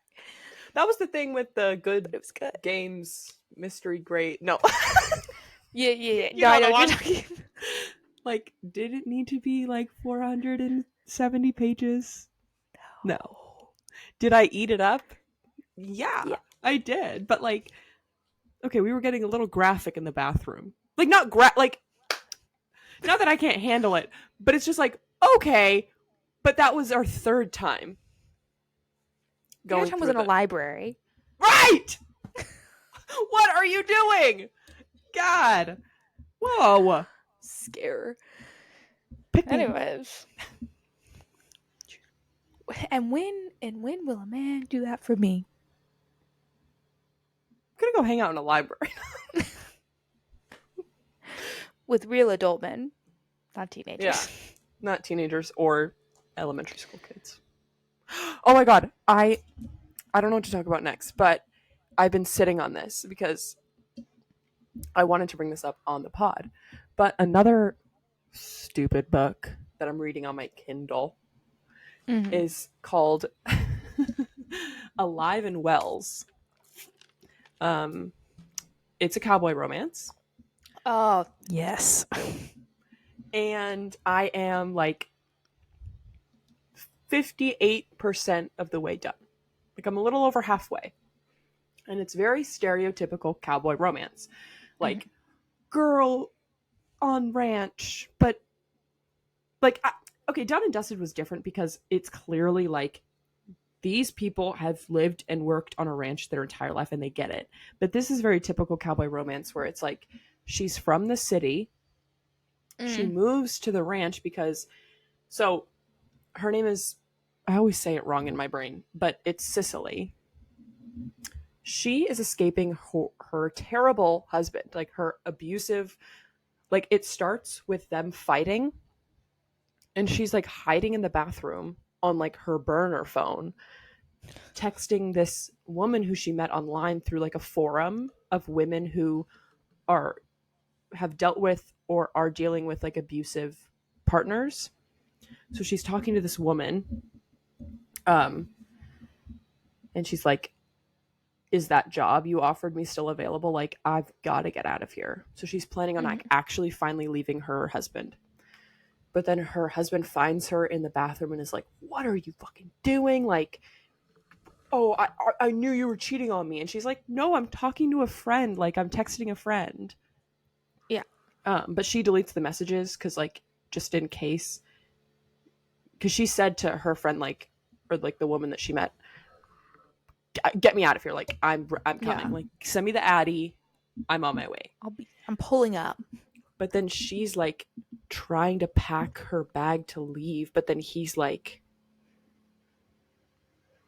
That was the thing with the but good it was good. games mystery great. No. Yeah, yeah, yeah. You No, I know know the what you're one. talking. Like, did it need to be like 470 pages? No. Did I eat it up? Yeah, Yeah, I did. But like, okay, we were getting a little graphic in the bathroom. Like like not that I can't handle it, but it's just like, okay, but that was our third time the other going time was through in a the library. right. What are you doing? God. Whoa. Scare. Pick me. Anyways, and when will a man do that for me? I'm gonna go hang out in a library. With real adult men, not Yeah. teenagers. Not teenagers or elementary school kids. Oh my god. I don't know what to talk about next, but I've been sitting on this because I wanted to bring this up on the pod. But another stupid book that I'm reading on my Kindle Mm-hmm. is called Alive and Wells. Um, it's a cowboy romance, Oh yes. and I am like 58% of the way done. Like I'm a little over halfway. And it's very stereotypical cowboy romance. Mm-hmm. Like girl on ranch, but like okay, Done and Dusted was different because it's clearly like these people have lived and worked on a ranch their entire life and they get it. But this is very typical cowboy romance where it's like she's from the city, she Mm. moves to the ranch because so her name is I always say it wrong in my brain, but it's Cicely. She is escaping her terrible husband, like her abusive, like it starts with them fighting and she's like hiding in the bathroom on like her burner phone, texting this woman who she met online through like a forum of women who are have dealt with or are dealing with like abusive partners. So she's talking to this woman, um, and she's like, is that job you offered me still available? Like, I've got to get out of here. So she's planning on like Mm-hmm. actually finally leaving her husband. But then her husband finds her in the bathroom and is like, what are you fucking doing? Like, oh, I knew you were cheating on me. And she's like, no, I'm talking to a friend. Like, I'm texting a friend. Yeah. But she deletes the messages because, like, just in case. Because she said to her friend, like, or like the woman that she met, get me out of here. Like, I'm coming. Yeah. Like, send me the Addy. I'm on my way. I'm pulling up. But then she's like trying to pack her bag to leave. But then he's like,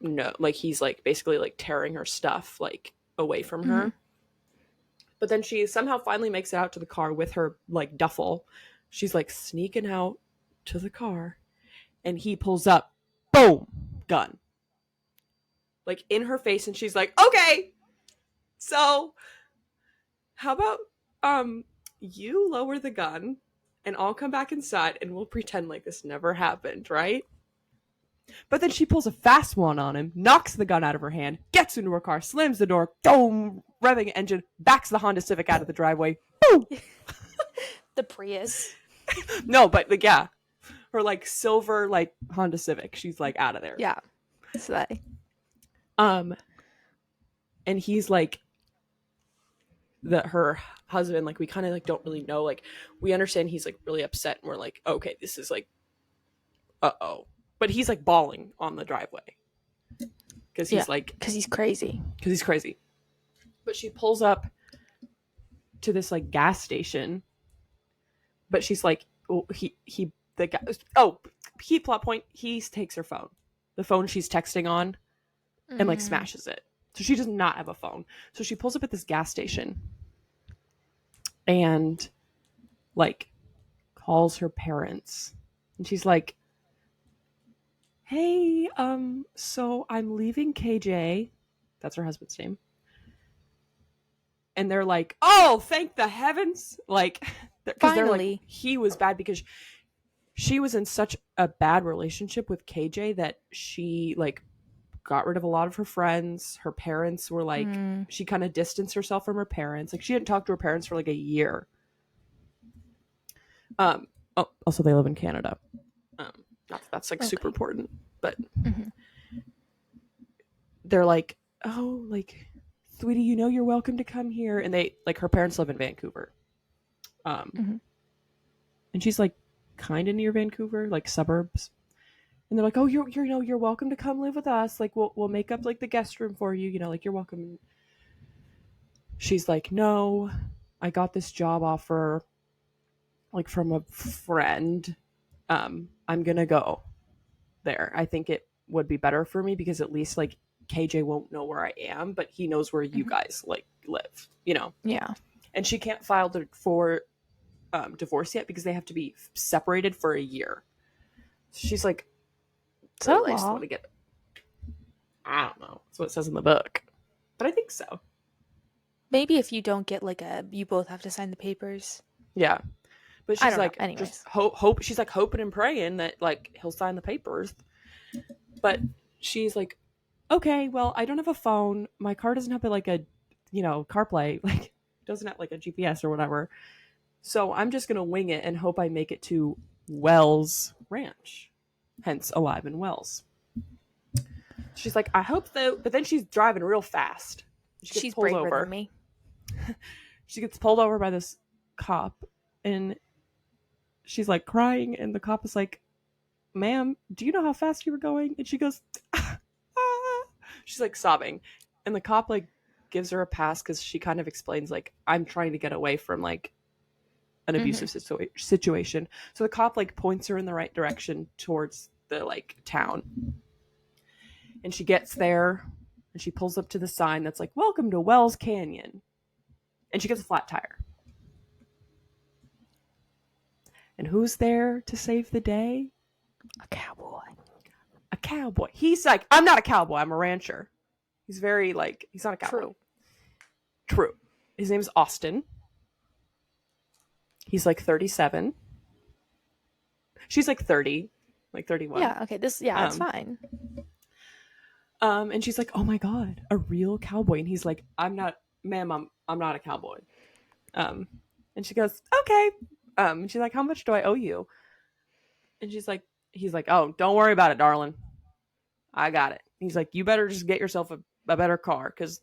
no, like he's like basically like tearing her stuff like away from Mm-hmm. her. But then she somehow finally makes it out to the car with her like duffel. She's like sneaking out to the car and he pulls up, boom, gun. Like in her face and she's like, "Okay. So, how about you lower the gun and I'll come back inside and we'll pretend like this never happened, right?" But then she pulls a fast one on him, knocks the gun out of her hand, gets into her car, slams the door, boom, revving the engine, backs the Honda Civic out of the driveway. Boom! The Prius. No, but like, yeah, her like silver like Honda Civic. She's like out of there. Yeah. Slay. Um, and he's like that her husband. Like we kind of like don't really know. Like we understand he's like really upset, and we're like, okay, this is like, oh. But he's like bawling on the driveway because he's like, because he's crazy. because he's crazy. But she pulls up to this like gas station, but she's like, oh, the guy. Oh, key plot point. He takes her phone, the phone she's texting on, and like smashes it. So she does not have a phone. So she pulls up at this gas station and like calls her parents, and she's like, hey, so I'm leaving KJ. That's her husband's name. And they're like, oh, thank the heavens. Like, because they're like, he was bad because she was in such a bad relationship with KJ that she like got rid of a lot of her friends. Her parents were like, she kind of distanced herself from her parents. Like she didn't talk to her parents for like a year. Also they live in Canada. Not that that's like super important, but they're like, oh, like, sweetie, you know you're welcome to come here. And they like her parents live in Vancouver. And she's like kind of near Vancouver, like suburbs. And they're like, oh, you're welcome to come live with us. Like we'll make up like the guest room for you, like you're welcome. She's like, no, I got this job offer like from a friend. I'm gonna go there. I think it would be better for me because at least like KJ won't know where I am, but he knows where you guys like live, Yeah. And she can't file for divorce yet because they have to be separated for a year. So she's like, so I just want to get. I don't know. That's what it says in the book, but I think so. Maybe if you don't get like you both have to sign the papers. Yeah, but she's like, just hope. She's like hoping and praying that like he'll sign the papers. But she's like, okay, well, I don't have a phone. My car doesn't have like a, CarPlay. Like, it doesn't have like a GPS or whatever. So I'm just gonna wing it and hope I make it to Wells Ranch, hence Alive in Wells. She's like, I hope so. But then she's driving real fast. She's braver than me. She gets pulled over by this cop, and she's like crying, and the cop is like, ma'am, do you know how fast you were going? And she goes, ah. She's like sobbing, and the cop like gives her a pass because she kind of explains like, I'm trying to get away from like an abusive situation. So the cop like points her in the right direction towards the like town, and she gets there, and she pulls up to the sign that's like, welcome to Wells Canyon. And she gets a flat tire. And who's there to save the day? A cowboy. A cowboy. He's like, I'm not a cowboy, I'm a rancher. He's very like, he's not a cowboy. True. His name is Austin. He's like 37. She's like 30, like 31. Yeah, okay. It's fine. And she's like, oh my God, a real cowboy. And he's like, ma'am, I'm not a cowboy. And she goes, okay. And she's like, how much do I owe you? And he's like, oh, don't worry about it, darling. I got it. He's like, you better just get yourself a better car, because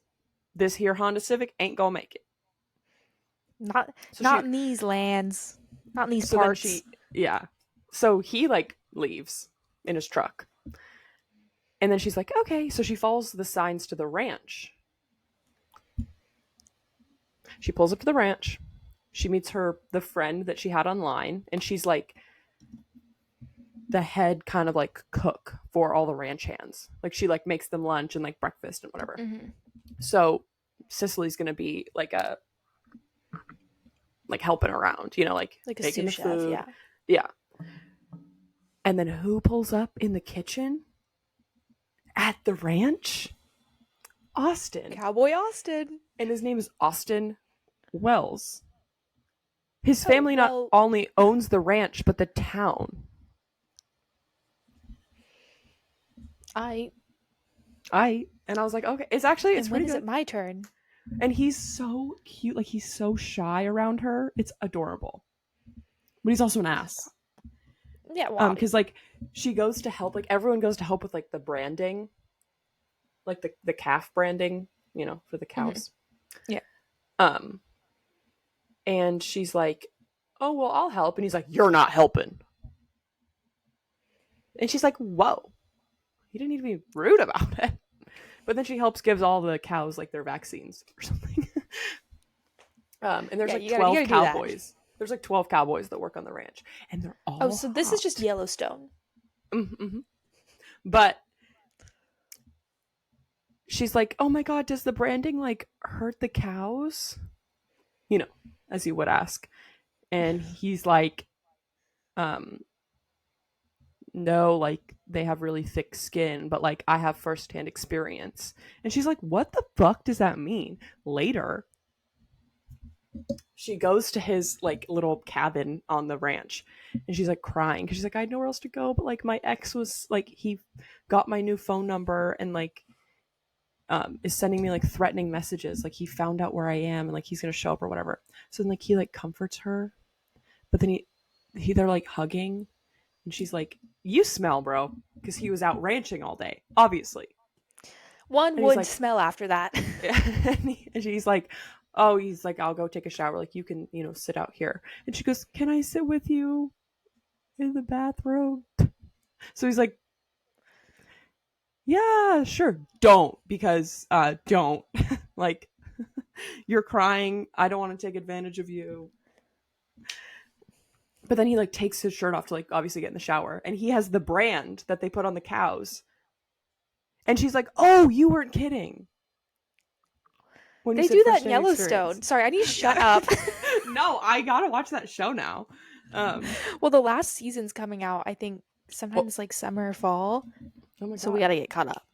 this here Honda Civic ain't gonna make it. Not in these lands. Not in these parts. So he like leaves in his truck. And then she's like, okay. So she follows the signs to the ranch. She pulls up to the ranch. She meets the friend that she had online, and she's like the head kind of like cook for all the ranch hands. Like she like makes them lunch and like breakfast and whatever. Mm-hmm. So Cicely's gonna be like helping around, like making the food. Yeah. And then who pulls up in the kitchen at the ranch? Austin. Cowboy Austin. And his name is Austin Wells. His family not only owns the ranch, but the town. And I was like, okay, it's pretty good. When is it my turn? And he's so cute. Like, he's so shy around her. It's adorable. But he's also an ass. Yeah, wow. Because, like, she goes to help. Like, everyone goes to help with, like, the branding. Like, the calf branding, for the cows. Mm-hmm. Yeah. And she's like, oh, well, I'll help. And he's like, you're not helping. And she's like, whoa. You didn't need to be rude about it. But then she gives all the cows like their vaccines or something. And there's 12 cowboys. There's like 12 cowboys that work on the ranch, and they're all. Oh, so this is just Yellowstone. Mm-hmm. But she's like, "Oh my God, does the branding like hurt the cows?" As you would ask, and he's like, no, like they have really thick skin, but like I have firsthand experience. And she's like, what the fuck does that mean? Later, she goes to his like little cabin on the ranch, and she's like crying because she's like, I had nowhere else to go, but like my ex was like, he got my new phone number and like is sending me like threatening messages, like he found out where I am and like he's gonna show up or whatever. So then like he like comforts her, but then they're like hugging. And she's like, you smell, bro. Because he was out ranching all day, obviously. One would like, smell after that. And she's like, oh, he's like, I'll go take a shower. Like, you can, sit out here. And she goes, can I sit with you in the bathroom? So he's like, yeah, sure. Don't. Because, don't. Like, you're crying. I don't want to take advantage of you. But then he like takes his shirt off to like obviously get in the shower, and he has the brand that they put on the cows. And she's like, "Oh, you weren't kidding." When they do that in Yellowstone. Experience. Sorry, I need to shut up. No, I gotta watch that show now. Well, the last season's coming out. I think sometimes like summer or fall. Oh my God. So we gotta get caught up.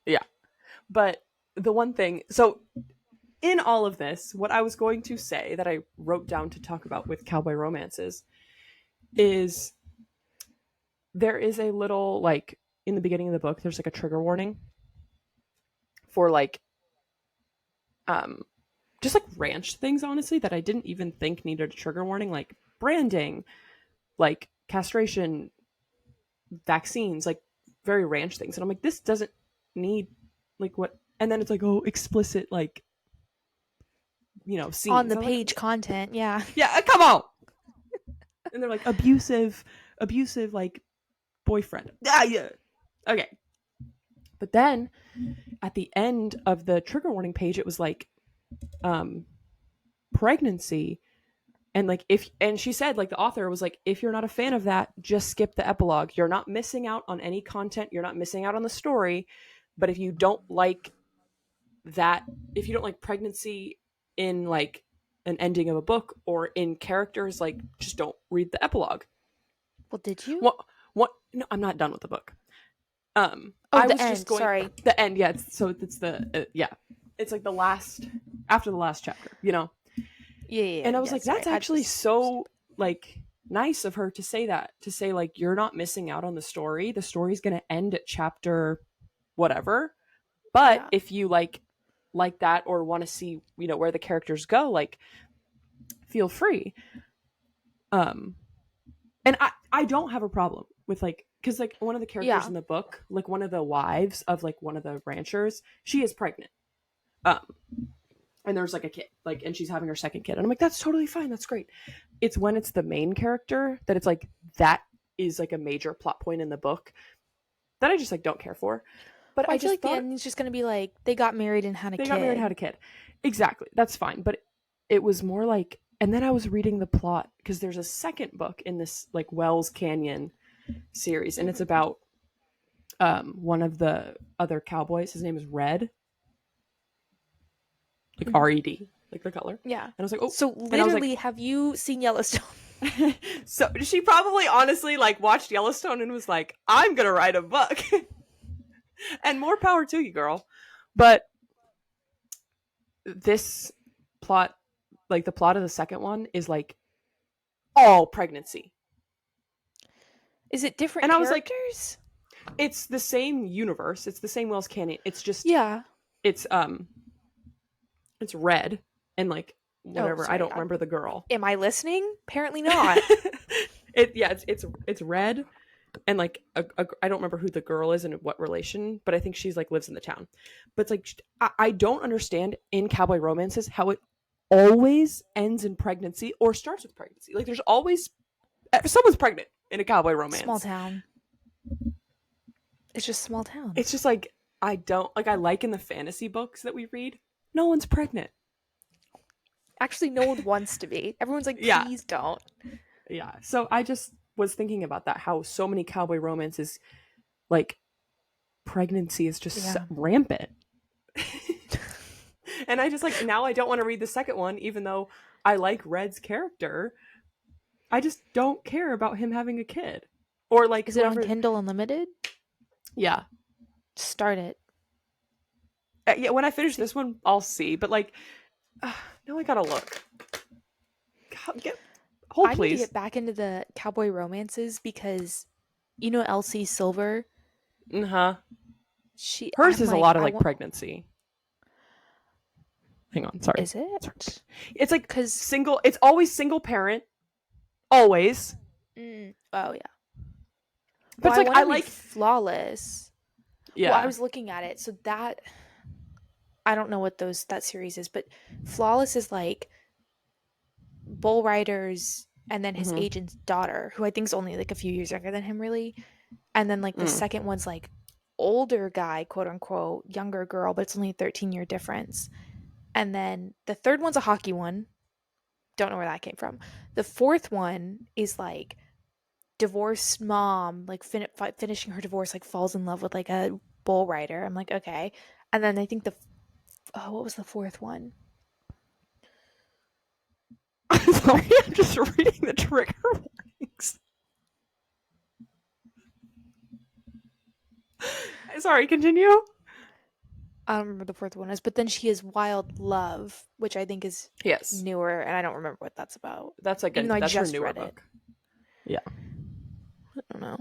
Yeah, but the one thing. So in all of this, what I was going to say that I wrote down to talk about with cowboy romances is there is a little like in the beginning of the book there's like a trigger warning for like just like ranch things, honestly, that I didn't even think needed a trigger warning, like branding, like castration, vaccines, like very ranch things. And I'm like, this doesn't need like what. And then it's like, oh, explicit, like scenes on the page content. Yeah come on. And they're like abusive like boyfriend. Yeah. Okay. But then at the end of the trigger warning page, it was like pregnancy. And like and she said, like the author was like, if you're not a fan of that, just skip the epilogue. You're not missing out on any content. You're not missing out on the story. But if you don't like that, if you don't like pregnancy in like an ending of a book or in characters, like just don't read the epilogue. Well, did you? What no, I'm not done with the book. Oh, I the was just end. going Sorry. the end. Yeah, it's the yeah, it's like the last, after the last chapter, you know. And I was Yeah. like, Sorry, that's I actually just so like nice of her to say that, to say like you're not missing out on the story. The story's going to end at chapter whatever. But yeah, if you like that or want to see, you know, where the characters go, like feel free. Um and I don't have a problem with like, because like one of the characters yeah. in the book, like one of the wives of like one of the ranchers, she is pregnant. Um and there's like a kid, like, and she's having her second kid, and I'm like, that's totally fine, that's great. It's when it's the main character that it's like that is like a major plot point in the book that I just like don't care for. But Well, I I feel just like the thought ending's just gonna be like they got married and had a they got married, kid. had a kid. Exactly, that's fine. But it was more like, and then I was reading the plot because there's a second book in this like Wells Canyon series, and it's Mhm. about one of the other cowboys. His name is Red, like Mhm. Red, like the color. Yeah. And I was like, oh, So and I was like, literally, have you seen Yellowstone? so she probably honestly like watched Yellowstone and was like, I'm gonna write a book. And more power to you, girl. But this plot, like the plot of the second one, is like all pregnancy. Is it different And I was like, characters? it's the same universe, it's the same Wells Canyon, it's just Yeah. it's it's Red and like Oh, whatever, I sorry. don't remember the girl. Am I listening? Apparently not. It's Red and like I don't remember who the girl is and what relation, but I think she's like lives in the town. But it's like I don't understand in cowboy romances how it always ends in pregnancy or starts with pregnancy. Like there's always someone's pregnant in a cowboy Small romance. town. It's just small town. It's just like I don't like, I like in the fantasy books that we read, no one's pregnant. Actually, no one wants to be. Everyone's like, Yeah. please don't. Yeah. So I just was thinking about that, how so many cowboy romances, like pregnancy is just Yeah. rampant. And I just like, now I don't want to read the second one, even though I like Red's character. I just don't care about him having a kid. Or like Is it on whoever. Kindle Unlimited? Yeah. Start it. Yeah, when I finish See, this one, I'll see. But like, now I gotta look. Hold, I need to please. get back into the cowboy romances because you know Elsie Silver. Uh huh. She, Hers I'm is a like, lot of I like want. pregnancy. Hang on, sorry. Is Sorry. it? It's like Because single. It's always single parent. Always. oh yeah. But Well, it's I like want I to read like. Flawless. Well, I Yeah. was looking at it, so that I don't know what that series is, but Flawless is like Bull Riders and then his Mm-hmm. agent's daughter, who I think is only like a few years younger than him, really. And then like the Mm. second one's like older guy, quote unquote, younger girl, but it's only a 13-year difference. And then the third one's a hockey one. Don't know where that came from. The fourth one is like divorced mom, like finishing her divorce, like falls in love with like a bull rider. I'm like, okay. And then I think what was the fourth one? I'm sorry. I'm just reading the trigger warnings. Sorry. Continue. I don't remember the fourth one is, but then she has Wild Love, which I think is Yes. newer, and I don't remember what that's about. That's like Even though I that's her just newer read it. book. Yeah. I don't know.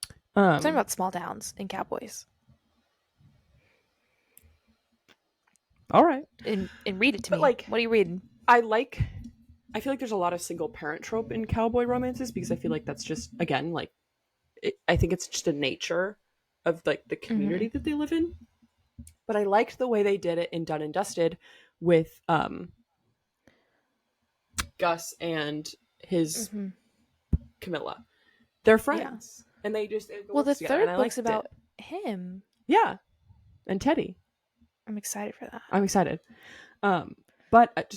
It's talking Um. about small towns and cowboys. All right. And read it to But me. like, What are you reading? I like. I feel like there's a lot of single parent trope in cowboy romances because I feel like that's just, again, like I think it's just a nature of like the Mm-hmm. community that they live in. But I liked the way they did it in Done and Dusted with Gus and his Mm-hmm. Camilla. They're Yeah. friends, and it Well, the works together, and third I book's liked it. about him. Yeah, and Teddy. I'm excited for that. I'm excited. But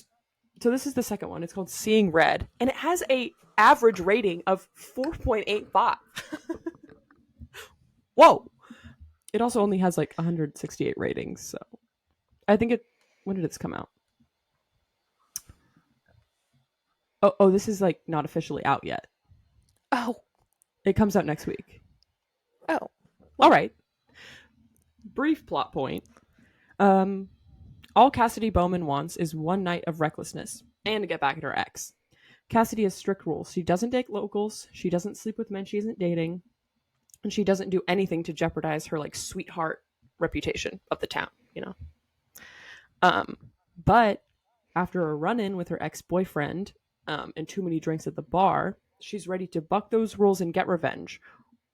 so this is the second one. It's called Seeing Red, and it has a average rating of 4.85. Whoa! It also only has like 168 ratings, so I think it. When did this come out? Oh, this is like not officially out yet. Oh, It comes out next week. oh. All Well, right. Brief plot point. All Cassidy Bowman wants is one night of recklessness and to get back at her ex. Cassidy has strict rules. She doesn't date locals. She doesn't sleep with men she isn't dating. And she doesn't do anything to jeopardize her like sweetheart reputation of the town, you know. But after a run-in with her ex-boyfriend and too many drinks at the bar, she's ready to buck those rules and get revenge.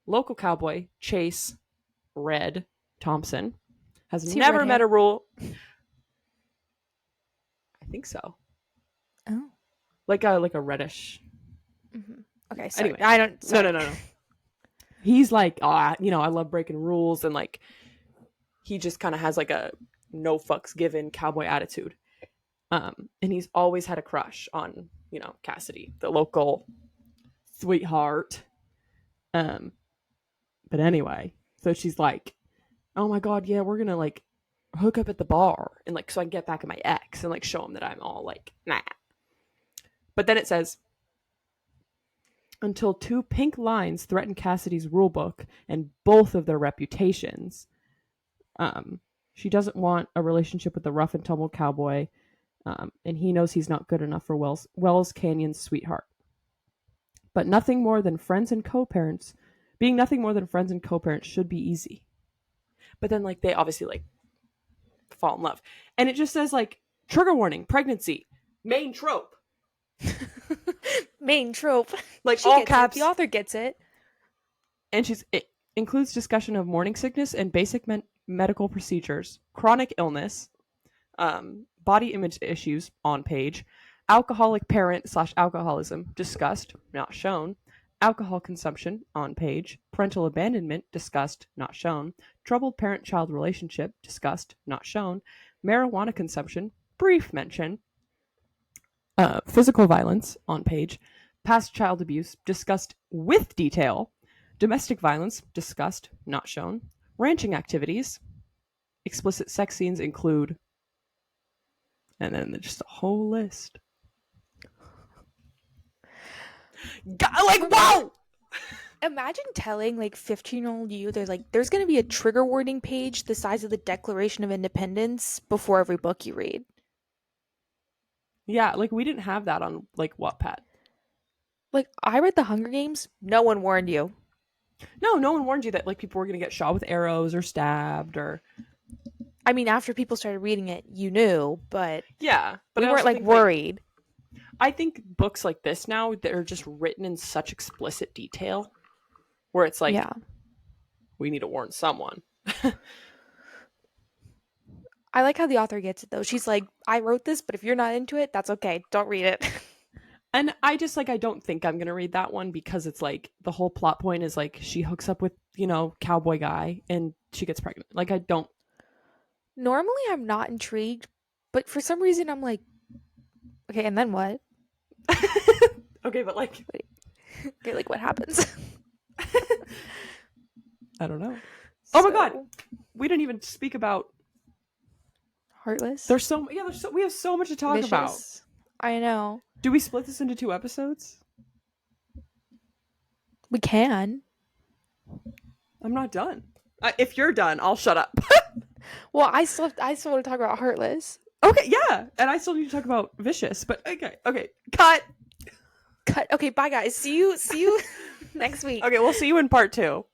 Local cowboy Chase Red Thompson has is he red never met hair? a rule. I think so. Oh. Like a reddish. Mm-hmm. Okay, sorry. Anyway, I don't. Sorry. No. He's like, I love breaking rules, and like, he just kind of has like a no fucks given cowboy attitude. And he's always had a crush on, Cassidy, the local sweetheart. But anyway, so she's like, oh my God, yeah, we're gonna like hook up at the bar and like so I can get back at my ex and like show him that I'm all like, nah. But then it says, until two pink lines threaten Cassidy's rulebook and both of their reputations. She doesn't want a relationship with the rough and tumble cowboy, and he knows he's not good enough for Wells Canyon's sweetheart. But nothing more than friends and co-parents, being nothing more than friends and co-parents should be easy. But then like they obviously like fall in love. And it just says like trigger warning, pregnancy, main trope. Main trope. Like She all gets caps. it. The author gets it. And it includes discussion of morning sickness and basic medical procedures, chronic illness, body image issues on page, alcoholic parent / alcoholism discussed, not shown, alcohol consumption on page, parental abandonment discussed, not shown, troubled parent-child relationship discussed, not shown, marijuana consumption, brief mention, physical violence on page, past child abuse discussed with detail, domestic violence discussed, not shown, ranching activities, explicit sex scenes include, and then just a whole list. Like, wow! Imagine telling like 15-year-old you there's going to be a trigger warning page the size of the Declaration of Independence before every book you read. Yeah, like we didn't have that on like Wattpad. Like I read The Hunger Games, no one warned you. No one warned you that like people were going to get shot with arrows or stabbed or. I mean, after people started reading it, you knew, but yeah, but we weren't like worried. I think books like this now, they're just written in such explicit detail where it's like, yeah, we need to warn someone. I like how the author gets it though. She's like, I wrote this, but if you're not into it, that's okay. Don't read it. And I just like, I don't think I'm going to read that one because it's like the whole plot point is like she hooks up with, cowboy guy and she gets pregnant. Like I don't. Normally I'm not intrigued, but for some reason I'm like, okay, and then what? Okay, but like. Okay, like what happens? I don't know. Oh my God. We didn't even speak about Heartless. We have so much to talk about. I know. Do we split this into 2 episodes? We can. I'm not done. If you're done, I'll shut up. Well, I still want to talk about Heartless. Okay, yeah, and I still need to talk about Vicious, but okay, cut. Okay, bye guys. See you next week. Okay, we'll see you in part 2.